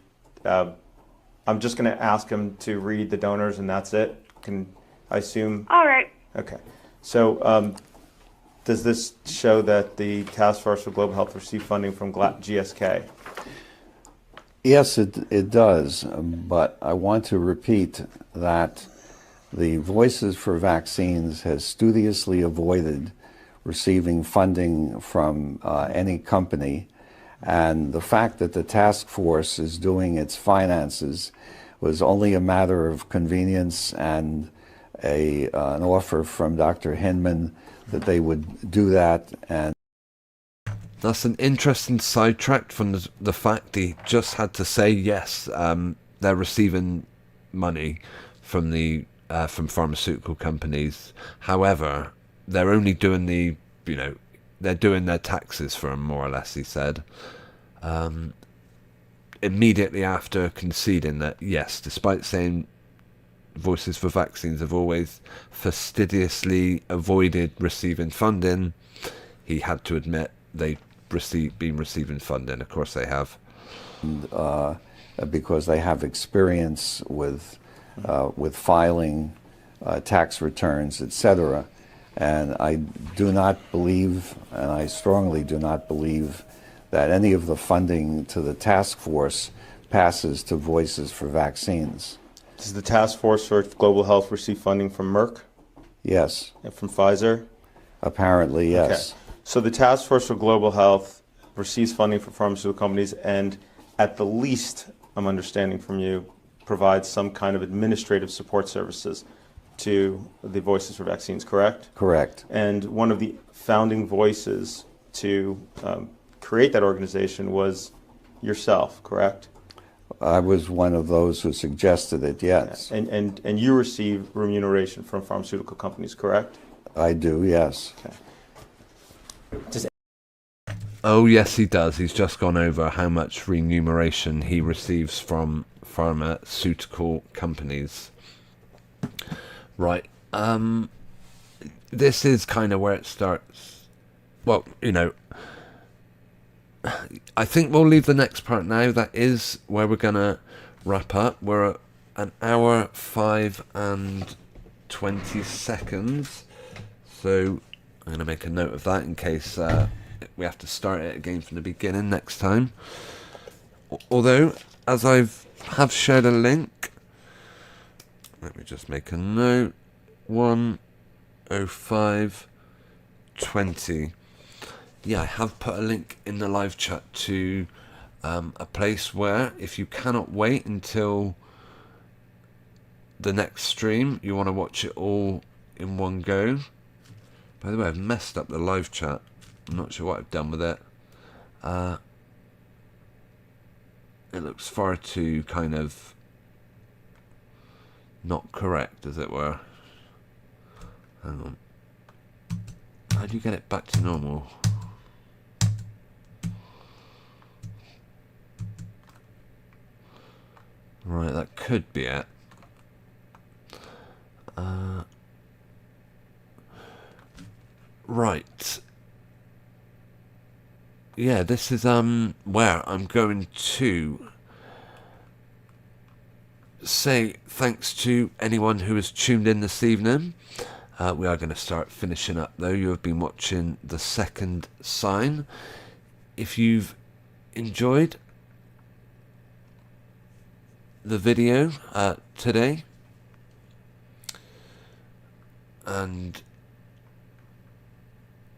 I'm just going to ask him to read the donors, and that's it. Can I assume? All right. Okay. So does this show that the Task Force for Global Health received funding from GSK? Yes, it does, but I want to repeat that the Voices for Vaccines has studiously avoided receiving funding from any company, and the fact that the task force is doing its finances was only a matter of convenience and an offer from Dr. Hinman that they would do that. And that's an interesting sidetrack from the fact he just had to say yes. They're receiving money from the from pharmaceutical companies. However, they're only doing they're doing their taxes for them, more or less. He said immediately after conceding that yes, despite saying Voices for Vaccines have always fastidiously avoided receiving funding, he had to admit they've been receiving funding. Of course they have. Because they have experience with filing tax returns, etc. And I do not believe, and I strongly do not believe, that any of the funding to the task force passes to Voices for Vaccines. Does the task force for global health receive funding from Merck Yes. and from Pfizer? Apparently, yes. Okay. So the task force for global health receives funding from pharmaceutical companies and, at the least, I'm understanding from you, provides some kind of administrative support services to the Voices for Vaccines, correct? Correct. And one of the founding voices to create that organization was yourself, correct? I was one of those who suggested it, yes. And you receive remuneration from pharmaceutical companies, correct? I do, yes. Okay. Oh yes, he does. He's just gone over how much remuneration he receives from pharmaceutical companies. Right. This is kind of where it starts. Well, I think we'll leave the next part now. That is where we're going to wrap up. We're at an hour 5 and 20 seconds. So I'm going to make a note of that in case we have to start it again from the beginning next time. Although, as have shared a link, let me just make a note. 1:05:20. Yeah, I have put a link in the live chat to a place where, if you cannot wait until the next stream, you want to watch it all in one go. By the way, I've messed up the live chat. I'm not sure what I've done with it. It looks far too kind of not correct, as it were. Hang on. How do you get it back to normal? Right, that could be it. Right. Yeah, this is where I'm going to say thanks to anyone who has tuned in this evening. We are going to start finishing up though. You have been watching The Second Sign. If you've enjoyed the video today, and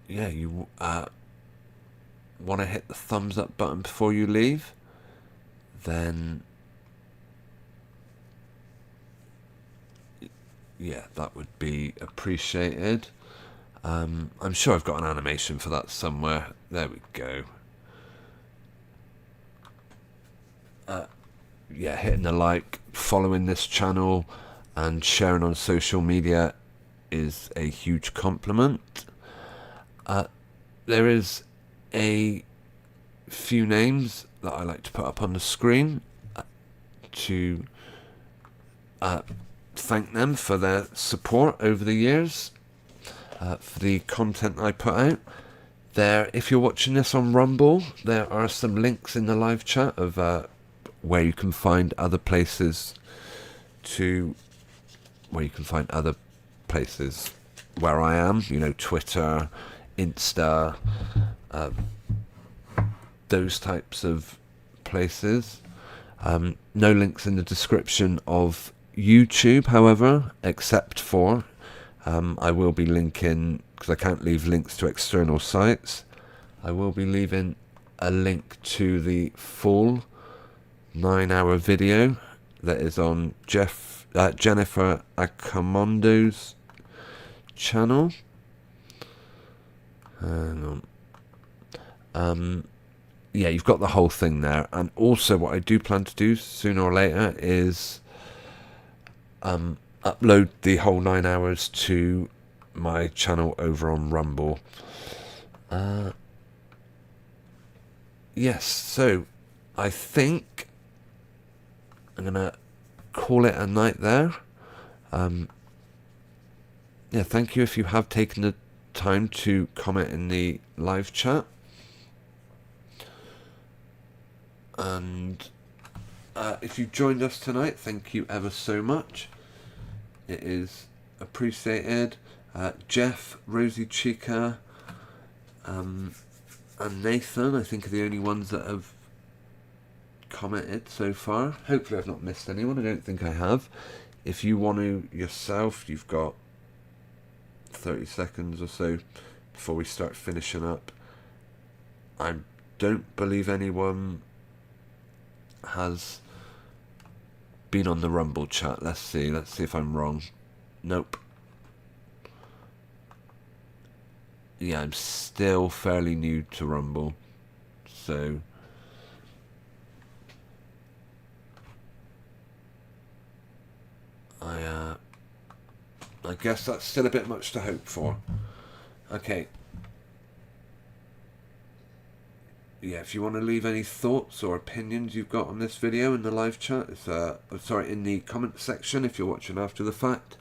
yeah, you want to hit the thumbs up button before you leave, then yeah, that would be appreciated. I'm sure I've got an animation for that somewhere. There we go. Yeah, hitting the like, following this channel and sharing on social media is a huge compliment. There is a few names that I like to put up on the screen to thank them for their support over the years, for the content I put out. There, if you're watching this on Rumble, there are some links in the live chat of where you can find other places where I am, Twitter, Insta, those types of places. No links in the description of YouTube, however, except for I will be linking, because I can't leave links to external sites, I will be leaving a link to the full 9-hour video that is on Jennifer Accomondo's channel. Hang on. Yeah, you've got the whole thing there. And also what I do plan to do sooner or later is upload the whole 9 hours to my channel over on Rumble. Yes, so I think I'm going to call it a night there. Yeah, thank you if you have taken the time to comment in the live chat. And if you joined us tonight, thank you ever so much. It is appreciated. Jeff, Rosie Chica, and Nathan, I think, are the only ones that have commented so far. Hopefully I've not missed anyone. I don't think I have. If you want to yourself, you've got 30 seconds or so before we start finishing up. I don't believe anyone has been on the Rumble chat. Let's see if I'm wrong. Nope. Yeah, I'm still fairly new to Rumble, so I guess that's still a bit much to hope for. Okay. Yeah, if you want to leave any thoughts or opinions you've got on this video in the live chat, it's in the comment section if you're watching after the fact,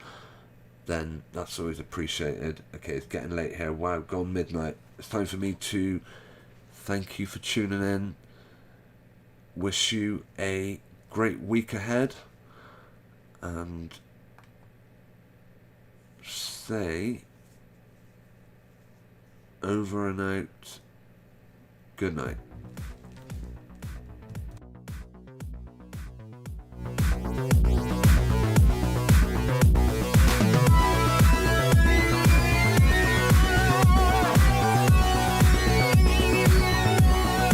then that's always appreciated. Okay, it's getting late here. Wow, gone midnight. It's time for me to thank you for tuning in. Wish you a great week ahead, and say over and out. Good night.